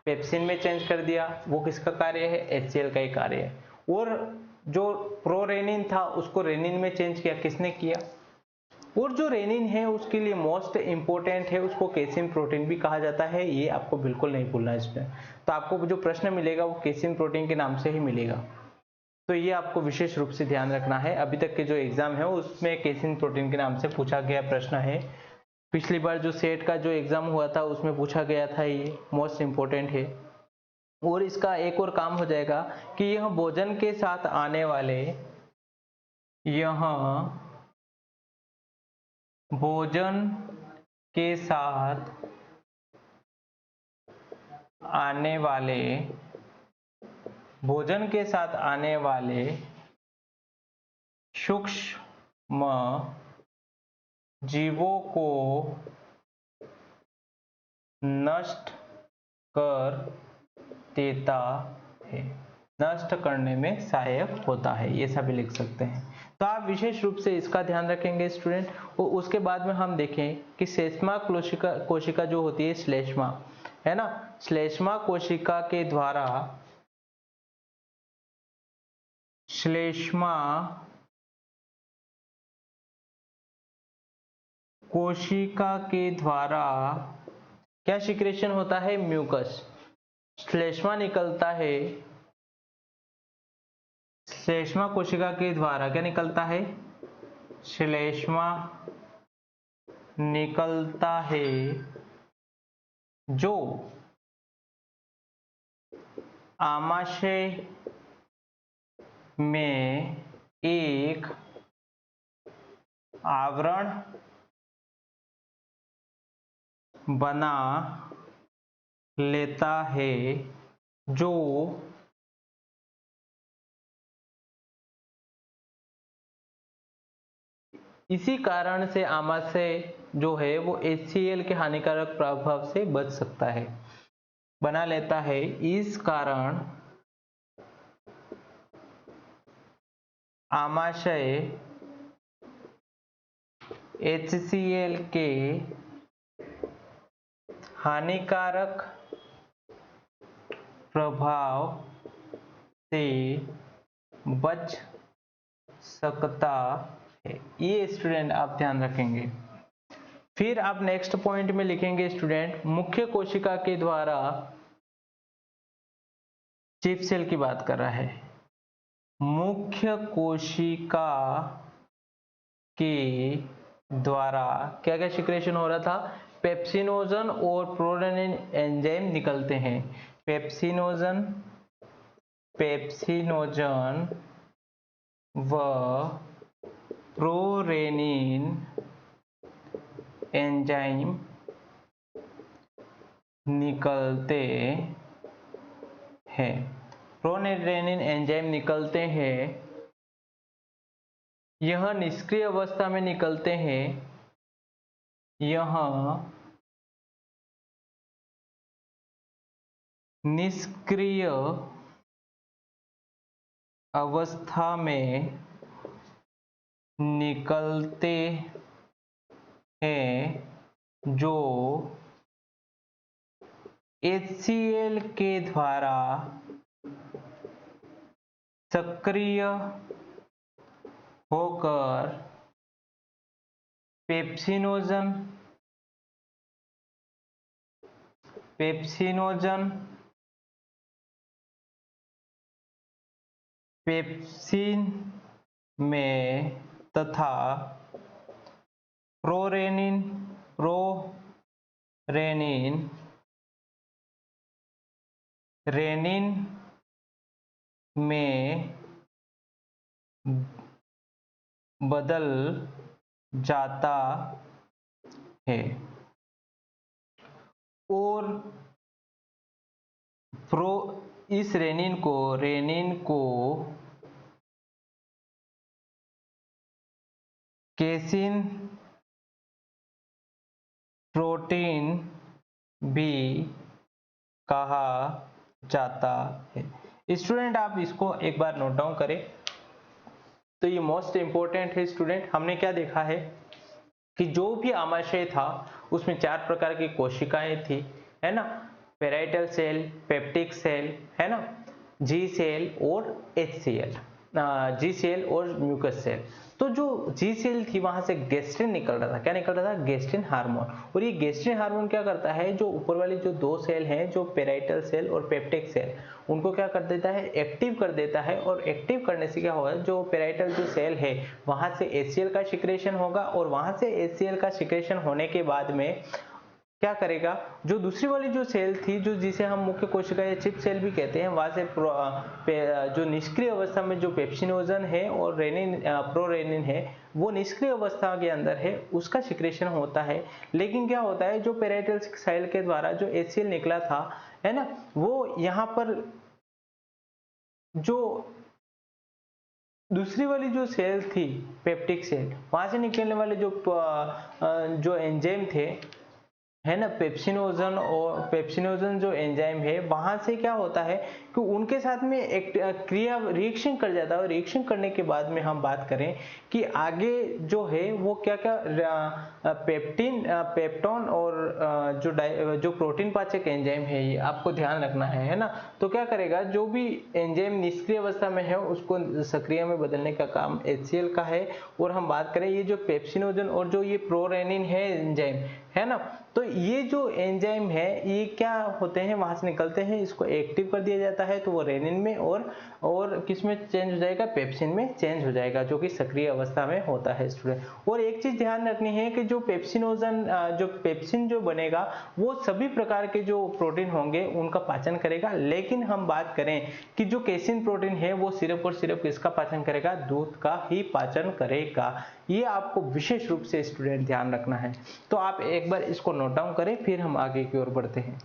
पेप्सिन में चेंज कर दिया, वो किसका कार्य है, HCl का ही कार्य है। और जो प्रोरेनिन था उसको रेनिन में चेंज किया, किसने किया। और जो रेनिन है उसके लिए मोस्ट इंपोर्टेंट है, उसको केसिन प्रोटीन भी कहा जाता है, ये आपको बिल्कुल नहीं भूलना है इसमें। तो आपको जो प्रश्न मिलेगा वो केसिन प्रोटीन के नाम से ही मिलेगा, तो ये आपको विशेष रूप से ध्यान रखना है। अभी तक के जो एग्जाम है उसमें केसिन प्रोटीन के नाम से पूछा गया प्रश्न है। पिछली बार जो सेट का जो एग्जाम हुआ था उसमें पूछा गया था, ये मोस्ट इंपोर्टेंट है। और इसका एक और काम हो जाएगा कि यह भोजन के साथ आने वाले, यह भोजन के साथ आने वाले, भोजन के साथ आने वाले सूक्ष्म जीवों को नष्ट कर देता है, नष्ट करने में सहायक होता है, ये सभी लिख सकते हैं। तो आप विशेष रूप से इसका ध्यान रखेंगे स्टूडेंट। और उसके बाद में हम देखें कि श्लेष्मा कोशिका जो होती है, श्लेष्मा है ना, श्लेष्मा कोशिका के द्वारा, श्लेष्मा कोशिका के द्वारा क्या सिक्रेशन होता है, म्यूकस। श्लेष्मा निकलता है, श्लेष्मा कोशिका के द्वारा क्या निकलता है, श्लेष्मा निकलता है जो आमाशय में एक आवरण बना लेता है, जो इसी कारण से आमाशय जो है वो HCl के हानिकारक प्रभाव से बच सकता है, बना लेता है। इस कारण आमाशय HCl के हानिकारक प्रभाव से बच सकता है, ये स्टूडेंट आप ध्यान रखेंगे। फिर आप नेक्स्ट पॉइंट में लिखेंगे स्टूडेंट, मुख्य कोशिका के द्वारा, चीफ सेल की बात कर रहा है, मुख्य कोशिका के द्वारा क्या क्या सिक्रेशन हो रहा था, पेप्सिनोजन और प्रोरेनिन एंजाइम निकलते हैं। पेप्सिनोजन व प्रोरेनिन एंजाइम निकलते हैं, प्रोरेनिन एंजाइम निकलते हैं, यह निष्क्रिय अवस्था में निकलते हैं, यह निष्क्रिय अवस्था में निकलते हैं, जो HCl के द्वारा सक्रिय होकर पेप्सिनोजन पेप्सिन में तथा प्रोरेनिन रेनिन में बदल जाता है और इस रेनिन को केसिन प्रोटीन भी कहा जाता है। स्टूडेंट आप इसको एक बार नोट डाउन करें तो ये मोस्ट इंपॉर्टेंट है। स्टूडेंट हमने क्या देखा है कि जो भी आमाशय था उसमें 4 प्रकार की कोशिकाएं थी, है ना, पेराइटल सेल, पेप्टिक सेल, है ना, जी सेल और एच सेल, जी सेल और म्यूकस सेल। तो जो जी सेल थी वहां से गैस्ट्रिन निकल रहा था। क्या निकल रहा था? Gastrin hormone. और ये गैस्ट्रिन हार्मोन क्या करता है, जो ऊपर वाली जो 2 सेल हैं, जो पेराइटल सेल और पेप्टिक सेल, उनको क्या कर देता है? एक्टिव कर देता है। और एक्टिव करने से क्या होगा, जो पेराइटल जो सेल है वहां से HCl का सिक्रेशन होगा और वहां से HCl का सिक्रेशन होने के बाद में क्या करेगा, जो दूसरी वाली जो सेल थी, जो जिसे हम मुख्य कोशिका या चिप सेल भी कहते हैं, वहां से जो निष्क्रिय अवस्था में जो पेप्सिनोजन है और रेनिन प्रोरेनिन है वो निष्क्रिय अवस्था के अंदर है, उसका सिक्रेशन होता है। लेकिन क्या होता है, जो पेराइटल सेल के द्वारा जो HCl निकला था, है ना, वो यहाँ पर जो दूसरी वाली जो सेल थी पेप्टिक सेल, वहां से निकलने वाले जो एंजाइम थे, है ना, पेप्सिनोजन जो एंजाइम है, वहां से क्या होता है कि उनके साथ में एक क्रिया रिएक्शन कर जाता है। और रिएक्शन करने के बाद में हम बात करें कि आगे जो है वो क्या क्या पेप्टोन और जो प्रोटीन पाचक एंजाइम है, ये आपको ध्यान रखना है ना। तो क्या करेगा, जो भी एंजाइम निष्क्रिय अवस्था में है उसको सक्रिय में बदलने का काम HCl का है। और हम बात करें ये जो पेप्सिनोजन और जो ये प्रोरेनिन है एंजाइम, है ना, तो ये जो एंजाइम है ये क्या होते हैं, वहां से निकलते हैं, इसको एक्टिव कर दिया जाता है तो वो रेनिन में और किस में चेंज हो जाएगा, पेप्सिन में चेंज हो जाएगा, जो कि सक्रिय अवस्था में होता है स्टूडेंट। और एक चीज ध्यान रखनी है कि जो पेप्सिन जो बनेगा वो सभी प्रकार के जो प्रोटीन होंगे उनका पाचन करेगा। लेकिन हम बात करें कि जो केसिन प्रोटीन है वो सिर्फ और सिर्फ किसका पाचन करेगा, दूध का ही पाचन करेगा। ये आपको विशेष रूप से स्टूडेंट ध्यान रखना है। तो आप एक बार इसको नोट डाउन करें, फिर हम आगे की ओर बढ़ते हैं।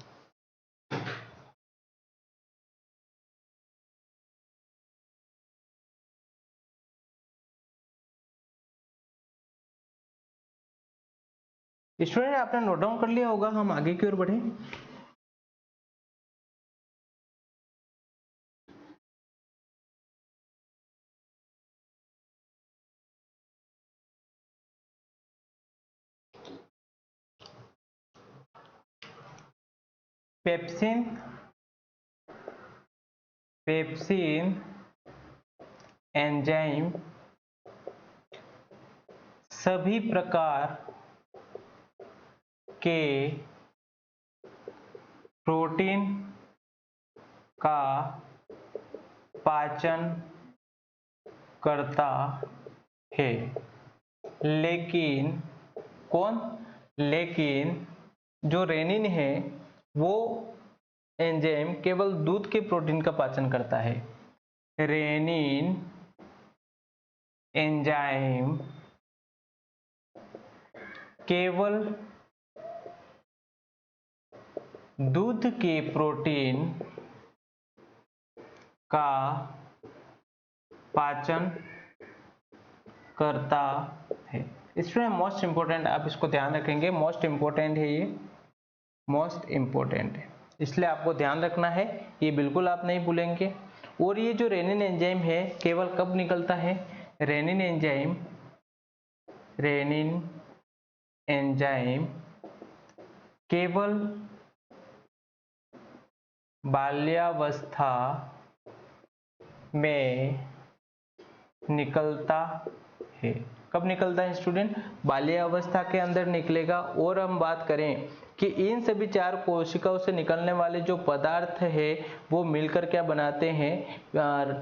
स्टूडेंट आपने नोट डाउन कर लिया होगा, हम आगे की ओर बढ़े। पेप्सिन एंजाइम सभी प्रकार के प्रोटीन का पाचन करता है। लेकिन जो रेनिन है वो एंजाइम केवल दूध के प्रोटीन का पाचन करता है। रेनिन एंजाइम केवल दूध के प्रोटीन का पाचन करता है। इसमें मोस्ट इंपोर्टेंट, आप इसको ध्यान रखेंगे, मोस्ट इंपोर्टेंट है, ये मोस्ट इंपोर्टेंट है, इसलिए आपको ध्यान रखना है, ये बिल्कुल आप नहीं भूलेंगे। और ये जो रेनिन एंजाइम है केवल कब निकलता है, रेनिन एंजाइम केवल बाल्यावस्था में निकलता है। कब निकलता है स्टूडेंट? बाल्यावस्था के अंदर निकलेगा। और हम बात करें कि इन सभी 4 कोशिकाओं से निकलने वाले जो पदार्थ है वो मिलकर क्या बनाते हैं?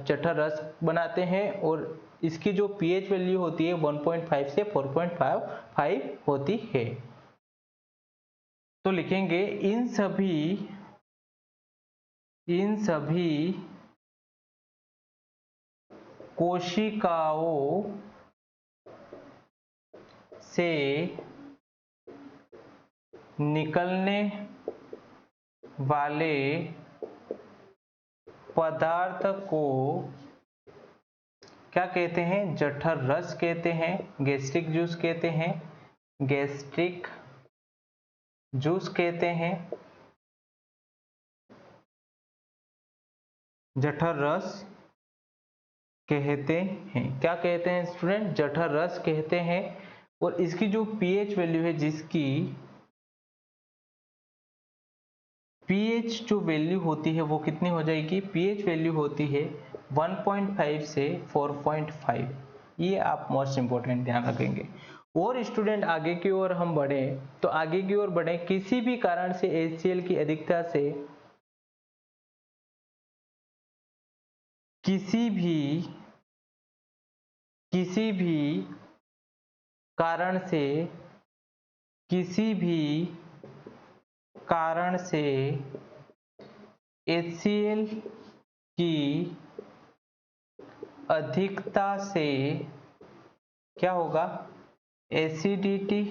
जठर रस बनाते हैं। और इसकी जो पीएच वैल्यू होती है 1.5 से 4.5 होती है। तो लिखेंगे इन सभी कोशिकाओं से निकलने वाले पदार्थ को क्या कहते हैं? जठर रस कहते हैं, गैस्ट्रिक जूस कहते हैं, गैस्ट्रिक जूस कहते हैं, जठर रस कहते हैं। क्या कहते हैं स्टूडेंट? जठर रस कहते हैं। और इसकी जो पीएच वैल्यू है, जिसकी पीएच जो वैल्यू होती है वो कितनी हो जाएगी? पीएच वैल्यू होती है 1.5 से 4.5। ये आप मोस्ट इंपोर्टेंट ध्यान रखेंगे। और स्टूडेंट आगे की ओर हम बढ़े तो आगे की ओर बढ़े, किसी भी कारण से HCl की अधिकता से किसी भी कारण से HCl की अधिकता से क्या होगा? एसिडिटी,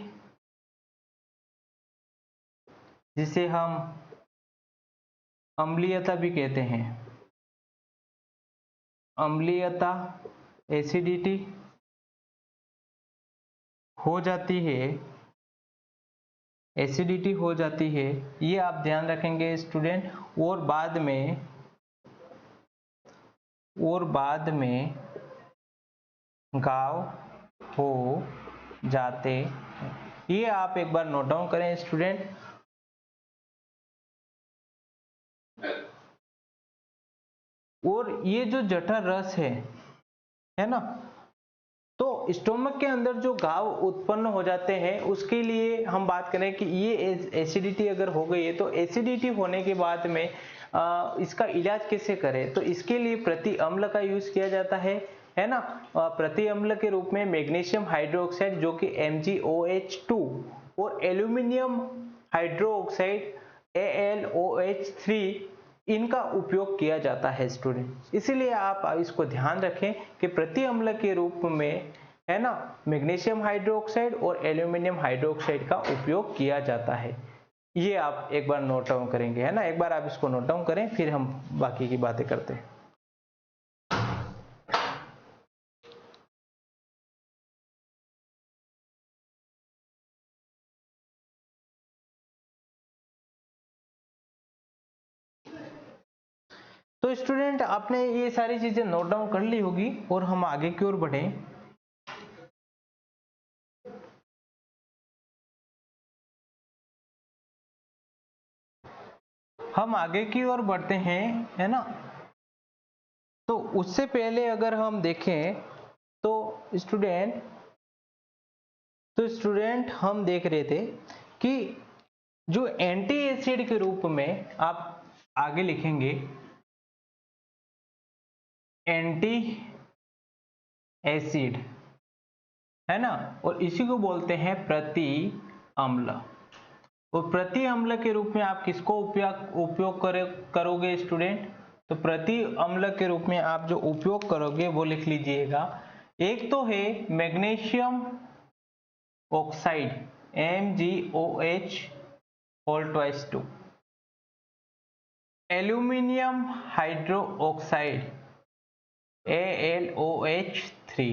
जिसे हम अम्लीयता भी कहते हैं, अम्लीयता, एसिडिटी हो जाती है, एसिडिटी हो जाती है। ये आप ध्यान रखेंगे स्टूडेंट। और बाद में घाव हो जाते हैं। ये आप एक बार नोट डाउन करें स्टूडेंट। और ये जो जठर रस है ना, तो स्टोमक के अंदर जो घाव उत्पन्न हो जाते हैं उसके लिए हम बात करें कि ये एसिडिटी अगर हो गई है, तो एसिडिटी होने के बाद में इसका इलाज कैसे करें? तो इसके लिए प्रति अम्ल का यूज किया जाता है ना। प्रति अम्ल के रूप में मैग्नीशियम हाइड्रोक्साइड जो कि MgOH2 और एल्यूमिनियम हाइड्रोक्साइड AlOH3 इनका उपयोग किया जाता है स्टूडेंट। इसीलिए आप इसको ध्यान रखें कि प्रति अम्ल के रूप में है ना मैग्नीशियम हाइड्रोक्साइड और एल्यूमिनियम हाइड्रोक्साइड का उपयोग किया जाता है। ये आप एक बार नोट डाउन करेंगे, है ना। एक बार आप इसको नोट डाउन करें, फिर हम बाकी की बातें करते हैं। तो स्टूडेंट आपने ये सारी चीजें नोट डाउन कर ली होगी और हम आगे की ओर बढ़े। हम आगे की ओर बढ़ते हैं, है ना। तो उससे पहले अगर हम देखें तो स्टूडेंट हम देख रहे थे कि जो एंटी एसिड के रूप में आप आगे लिखेंगे एंटी एसिड, है ना। और इसी को बोलते हैं प्रति अम्ल। और प्रति अम्ल के रूप में आप किसको उपयोग करोगे स्टूडेंट? तो प्रति अम्ल के रूप में आप जो उपयोग करोगे वो लिख लीजिएगा। एक तो है magnesium oxide MgOH whole twice 2, aluminium hydroxide AlOH3,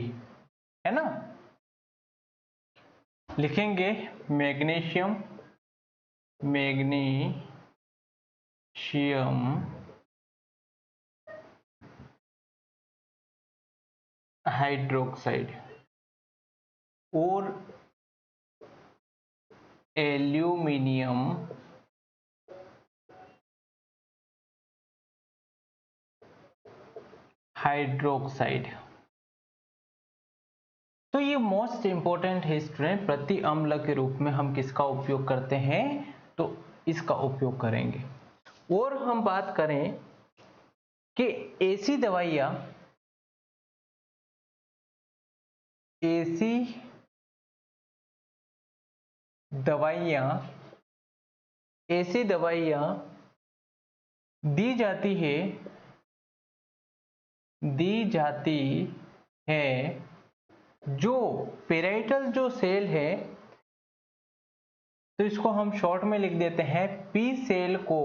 है ना। लिखेंगे मैग्नीशियम हाइड्रोक्साइड और एल्यूमिनियम हाइड्रोक्साइड। तो ये मोस्ट इंपॉर्टेंट है स्टूडेंट, प्रति अम्ल के रूप में हम किसका उपयोग करते हैं, तो इसका उपयोग करेंगे। और हम बात करें कि ऐसी दवाइयां ऐसी दवाइयां दी जाती है जो पेराइटल जो सेल है, तो इसको हम शॉर्ट में लिख देते हैं, पी सेल को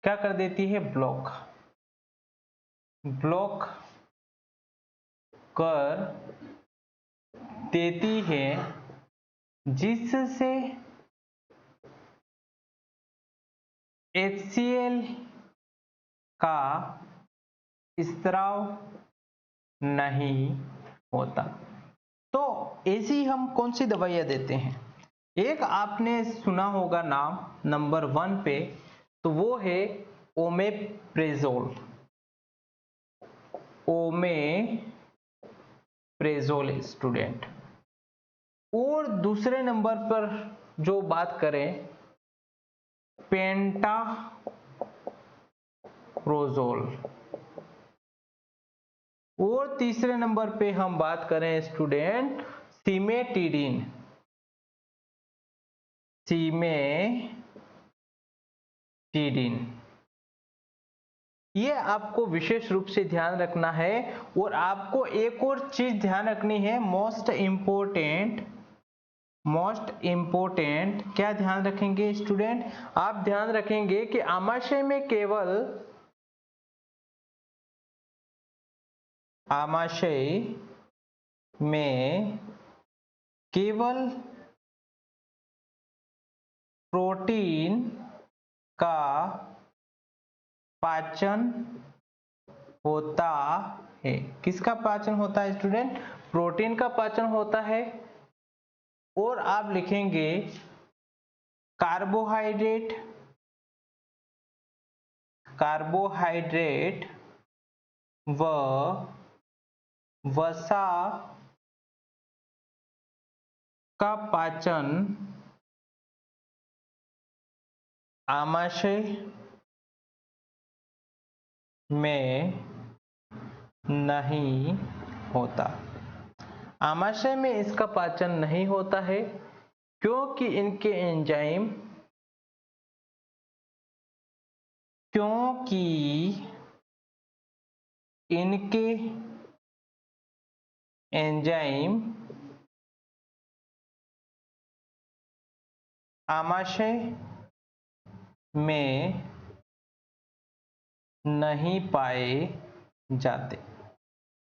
क्या कर देती है, ब्लॉक कर देती है, जिससे HCl का स्त्राव नहीं होता। तो ऐसी हम कौन सी दवाइयां देते हैं, एक आपने सुना होगा नाम नंबर 1 पे, तो वो है ओमेप्रेजोल स्टूडेंट। और दूसरे नंबर पर जो बात करें, पेंटाप्रोजोल। और तीसरे नंबर पे हम बात करें स्टूडेंट, सिमेटिडिन। ये आपको विशेष रूप से ध्यान रखना है। और आपको एक और चीज ध्यान रखनी है, मोस्ट इंपोर्टेंट क्या ध्यान रखेंगे स्टूडेंट, आप ध्यान रखेंगे कि आमाशय में केवल प्रोटीन का पाचन होता है। किसका पाचन होता है स्टूडेंट, प्रोटीन का पाचन होता है। और आप लिखेंगे कार्बोहाइड्रेट व वसा का पाचन आमाशय में नहीं होता। आमाशय में इसका पाचन नहीं होता है क्योंकि इनके एंजाइम आमाशय में नहीं पाए जाते।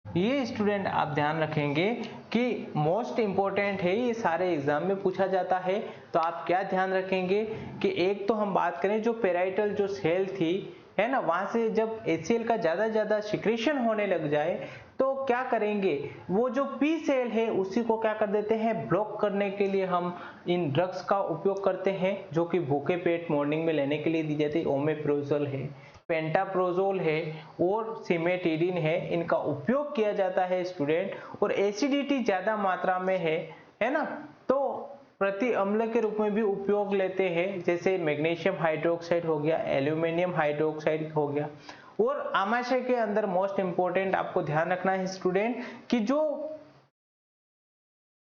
ये स्टूडेंट आप ध्यान रखेंगे कि मोस्ट इंपॉर्टेंट है, ये सारे एग्जाम में पूछा जाता है। तो आप क्या ध्यान रखेंगे कि एक तो हम बात करें जो पेराइटल जो सेल थी है ना, वहां से जब HCl का ज्यादा सिक्रेशन होने लग जाए तो क्या करेंगे, वो जो पी सेल है उसी को क्या कर देते हैं, ब्लॉक करने के लिए हम इन ड्रग्स का उपयोग करते हैं, जो कि भूखे पेट मॉर्निंग में लेने के लिए दी जाती है। ओमेप्रोजोल है, पेंटाप्रोजोल है और सिमेटिडिन है, इनका उपयोग किया जाता है स्टूडेंट। और एसिडिटी ज्यादा मात्रा में है ना, तो प्रति अम्ल के रूप में भी उपयोग लेते हैं, जैसे मैग्नीशियम हाइड्रोक्साइड हो गया, एल्यूमिनियम हाइड्रोक्साइड हो गया। और आमाशय के अंदर मोस्ट इंपोर्टेंट आपको ध्यान रखना है स्टूडेंट कि जो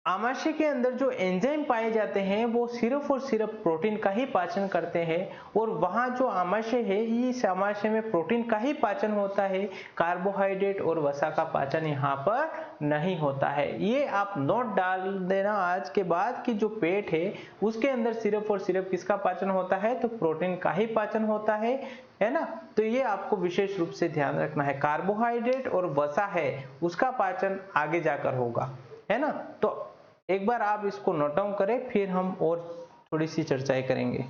आमाशय के अंदर जो एंजाइम पाए जाते हैं वो सिर्फ और सिर्फ प्रोटीन का ही पाचन करते हैं। और वहां जो आमाशय है, इस आमाशय में प्रोटीन का ही पाचन होता है, कार्बोहाइड्रेट और वसा का पाचन यहाँ पर नहीं होता है। ये आप नोट डाल देना आज के बाद कि जो पेट है उसके अंदर सिर्फ और सिर्फ किसका पाचन होता है, तो प्रोटीन का ही पाचन होता है ना। तो ये आपको विशेष रूप से ध्यान रखना है, कार्बोहाइड्रेट और वसा है उसका पाचन आगे जाकर होगा, है ना। तो एक बार आप इसको नोट डाउन करें, फिर हम और थोड़ी सी चर्चाएं करेंगे।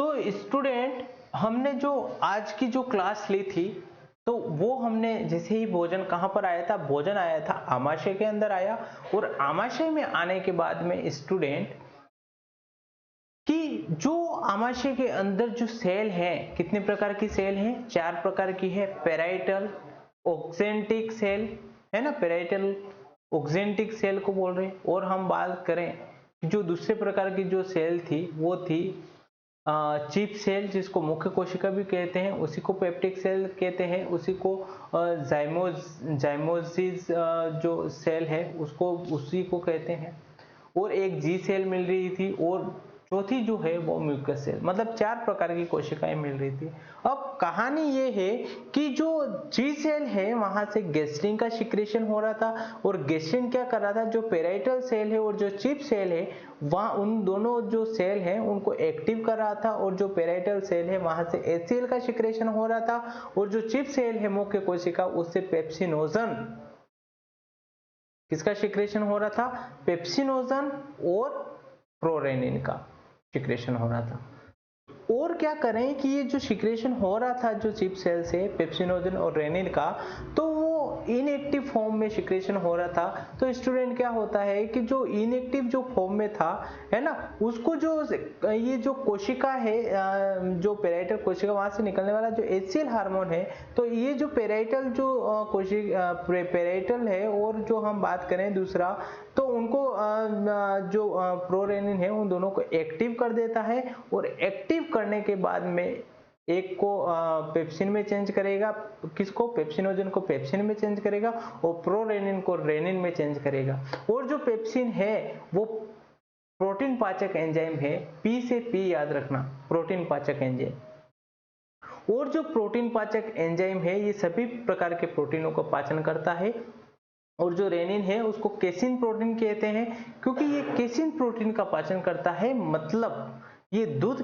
तो स्टूडेंट, हमने जो आज की जो क्लास ली थी, तो वो हमने जैसे ही भोजन कहाँ पर आया था, भोजन आया था आमाशय के अंदर आया, और आमाशय में आने के बाद में स्टूडेंट कि जो आमाशय के अंदर जो सेल है, कितने प्रकार की सेल है, 4 प्रकार की है। पेराइटल ऑक्जेंटिक सेल है ना, पेराइटल ऑक्जेंटिक सेल को बोल रहे हैं। और हम बात करें जो दूसरे प्रकार की जो सेल थी वो थी चीफ सेल, जिसको मुख्य कोशिका भी कहते हैं, उसी को पेप्टिक सेल कहते हैं, उसी को जाइमोसिस जो सेल है उसको उसी को कहते हैं। और एक जी सेल मिल रही थी, और चौथी जो है वो म्यूकस सेल, मतलब 4 प्रकार की कोशिकाएं मिल रही थी। अब कहानी ये है कि जो जी सेल है वहां से गैस्ट्रिन का सिक्रेशन हो रहा था, और गैस्ट्रिन क्या कर रहा था, जो पेराइटल सेल है और जो चिप सेल है वहां उन दोनों जो सेल है उनको एक्टिव कर रहा था, और जो पेराइटल सेल है वहां से एचसीएल का सिक्रेशन हो रहा था, और जो चिप सेल है मुख्य कोशिका उससे पेप्सिनोजन, किसका सिक्रेशन हो रहा था, पेप्सिनोजन और प्रोरेनिन का सिक्रेशन हो रहा था। और क्या करें कि ये जो सिक्रेशन हो रहा था जो चिप सेल से पेप्सिनोजन और रेनिन का, तो वो इनएक्टिव फॉर्म में सिक्रेशन हो रहा था। तो स्टूडेंट क्या होता है कि जो इनएक्टिव जो फॉर्म में था है ना, उसको जो ये जो कोशिका है, जो पेराइटल कोशिका वहां से निकलने वाला जो एचसीएल हार्मोन है, तो ये जो पेराइटल जो कोशिका पेराइटल है, और जो हम बात करें दूसरा, तो उनको जो प्रोरेनिन है उन दोनों को एक्टिव कर देता है, और एक्टिव करने के बाद में एक को पेप्सिन में चेंज करेगा, किसको, पेप्सिनोजन को पेप्सिन में चेंज करेगा, और प्रोरेनिन को रेनिन में चेंज करेगा। और जो पेप्सिन है वो प्रोटीन पाचक एंजाइम है, पी से पी याद रखना, प्रोटीन पाचक एंजाइम। और जो प्रोटीन पाचक एंजाइम है ये सभी प्रकार के प्रोटीनों को पाचन करता है। और जो रेनिन है उसको केसिन प्रोटीन कहते हैं, क्योंकि ये केसिन प्रोटीन का पाचन करता है, मतलब ये दूध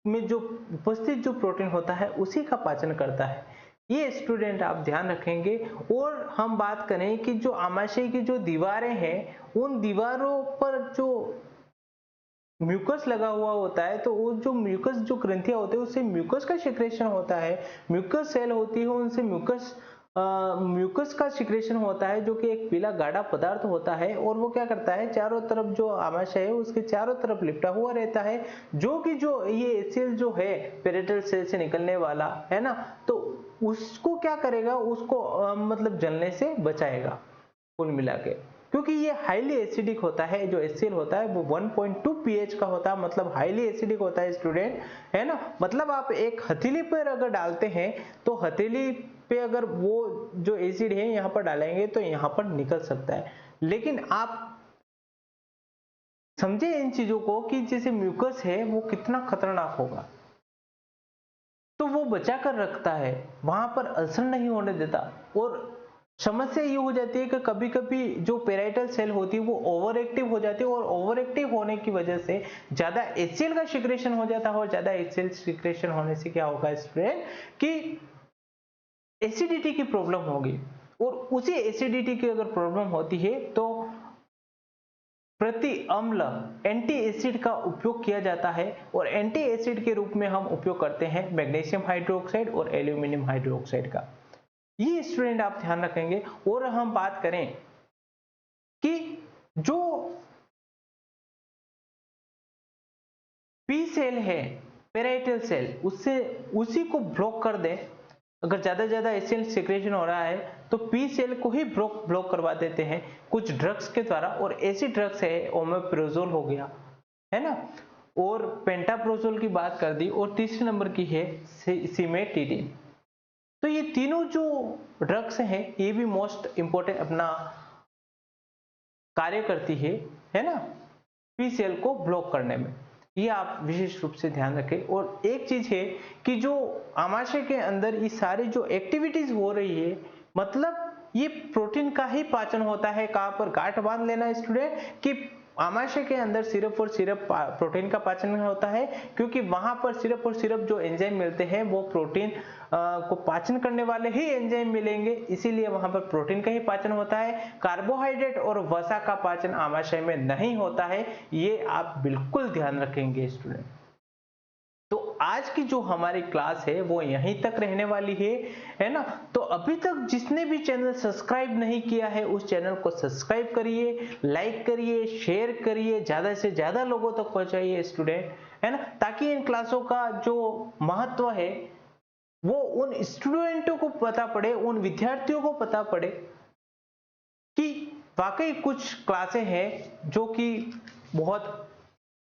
में जो उपस्थित जो प्रोटीन होता है उसी का पाचन करता है। ये स्टूडेंट आप ध्यान रखेंगे। और हम बात करें कि जो आमाशय की जो दीवारें हैं उन दीवारों पर जो म्यूकस लगा हुआ होता है, तो वो जो म्यूकस जो ग्रंथियां होती है उससे म्यूकस का सिक्रेशन होता है, म्यूकस सेल होती है उनसे म्यूकस का सिक्रेशन होता है, जो कि एक पीला गाढ़ा पदार्थ होता है। और वो क्या करता है, चारों तरफ जो आमाशय है उसके चारों तरफ लिपटा हुआ रहता है, जो कि जो ये सेल जो है पेराइटल सेल से निकलने वाला है ना, तो उसको क्या करेगा, उसको मतलब जलने से बचाएगा कुल मिला के। क्योंकि ये हाईली एसिडिक होता है, जो एचसीएल होता है वो 1.2 pH का होता है, मतलब हाईली एसिडिक होता है स्टूडेंट, है ना। मतलब आप एक हथेली पर अगर डालते हैं तो हथेली पे अगर वो जो एसिड है यहाँ पर डालेंगे तो यहाँ पर निकल सकता है। लेकिन आप समझे इन चीजों को कि जैसे म्यूकस है वो कितना खतरनाक होगा, तो वो बचा कर रखता है, वहां पर अल्सर नहीं होने देता। और समस्या ये हो जाती है कि कभी कभी जो पेराइटल सेल होती है वो ओवर एक्टिव हो जाती है, और ओवर एक्टिव होने की वजह से ज्यादा एचसीएल का सिक्रेशन हो जाता है, और ज्यादा एचसीएल सिक्रेशन होने से क्या होगा स्टूडेंट कि एसिडिटी की प्रॉब्लम होगी। और उसी एसिडिटी की अगर प्रॉब्लम होती है तो प्रति अम्ल एंटी एसिड का उपयोग किया जाता है, और एंटी एसिड के रूप में हम उपयोग करते हैं मैग्नीशियम हाइड्रोक्साइड और एल्यूमिनियम हाइड्रोक्साइड का। ये स्टूडेंट आप ध्यान रखेंगे। और हम बात करें कि जो पी सेल है पेराइटल सेल, उससे उसी को ब्लॉक कर दे, अगर ज्यादा एसिड सिक्रेशन हो रहा है तो पी सेल को ही ब्लॉक करवा देते हैं कुछ ड्रग्स के द्वारा। और ऐसी ड्रग्स है ओमेप्रोजोल हो गया, है ना, और पेंटाप्रोजोल की बात कर दी, और तीसरे नंबर की है सिमेटिडिन। तो ये तीनों जो ड्रग्स हैं ये भी मोस्ट इंपोर्टेंट अपना कार्य करती है ना, पी सेल को ब्लॉक करने में। ये आप विशेष रूप से ध्यान रखें। और एक चीज है कि जो आमाशय के अंदर ये सारी जो एक्टिविटीज हो रही है, मतलब ये प्रोटीन का ही पाचन होता है। कहां पर गांठ बांध लेना स्टूडेंट कि आमाशय के अंदर सिर्फ और सिर्फ प्रोटीन का पाचन होता है, क्योंकि वहां पर सिर्फ और सिर्फ जो एंजाइम मिलते हैं वो प्रोटीन को पाचन करने वाले ही एंजाइम मिलेंगे, इसीलिए वहां पर प्रोटीन का ही पाचन होता है। कार्बोहाइड्रेट और वसा का पाचन आमाशय में नहीं होता है, ये आप बिल्कुल ध्यान रखेंगे स्टूडेंट। तो आज की जो हमारी क्लास है वो यहीं तक रहने वाली है ना। तो अभी तक जिसने भी चैनल सब्सक्राइब नहीं किया है उस चैनल को सब्सक्राइब करिए, लाइक करिए, शेयर करिए, ज्यादा से ज्यादा लोगों तक पहुंचाइए स्टूडेंट, है ना, ताकि इन क्लासों का जो महत्व है वो उन स्टूडेंटों को पता पड़े, उन विद्यार्थियों को पता पड़े कि वाकई कुछ क्लासें हैं जो कि बहुत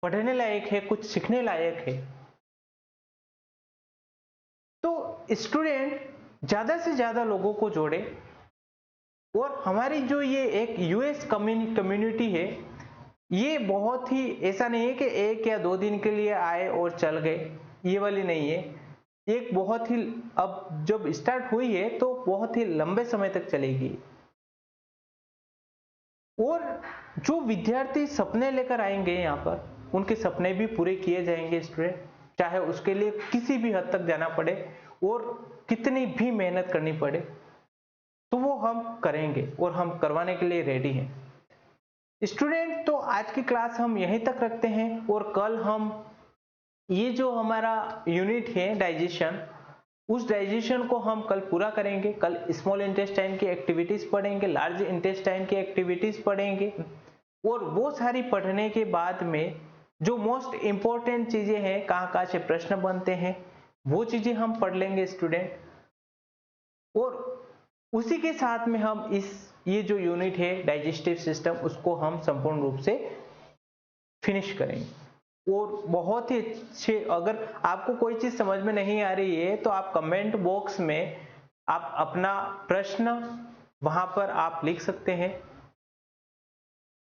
पढ़ने लायक है, कुछ सीखने लायक है। तो स्टूडेंट ज्यादा से ज्यादा लोगों को जोड़े और हमारी जो ये एक यूएस कम्युनिटी है ये बहुत ही, ऐसा नहीं है कि 1 या 2 दिन के लिए आए और चल गए, ये वाली नहीं है। एक बहुत ही, अब जब स्टार्ट हुई है तो बहुत ही लंबे समय तक चलेगी। और जो विद्यार्थी सपने लेकर आएंगे यहाँ पर उनके सपने भी पूरे किए जाएंगे स्टूडेंट, चाहे उसके लिए किसी भी हद तक जाना पड़े और कितनी भी मेहनत करनी पड़े तो वो हम करेंगे और हम करवाने के लिए रेडी हैं स्टूडेंट। तो आज की क्लास हम यहीं तक रखते हैं और कल हम ये जो हमारा यूनिट है डाइजेशन, उस डाइजेशन को हम कल पूरा करेंगे। कल स्मॉल इंटेस्टाइन की एक्टिविटीज पढ़ेंगे, लार्ज इंटेस्टाइन की एक्टिविटीज पढ़ेंगे और वो सारी पढ़ने के बाद में जो मोस्ट इंपॉर्टेंट चीजें हैं, कहाँ से प्रश्न बनते हैं, वो चीजें हम पढ़ लेंगे स्टूडेंट। और उसी के साथ में हम ये जो यूनिट है डाइजेस्टिव सिस्टम उसको हम संपूर्ण रूप से फिनिश करेंगे। और बहुत ही अच्छे, अगर आपको कोई चीज समझ में नहीं आ रही है तो आप कमेंट बॉक्स में आप अपना प्रश्न वहां पर आप लिख सकते हैं,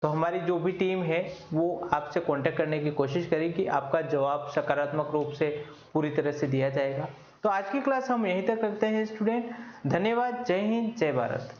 तो हमारी जो भी टीम है वो आपसे कांटेक्ट करने की कोशिश करेगी, आपका जवाब सकारात्मक रूप से पूरी तरह से दिया जाएगा। तो आज की क्लास हम यहीं तक रखते हैं स्टूडेंट। धन्यवाद। जय हिंद, जय भारत।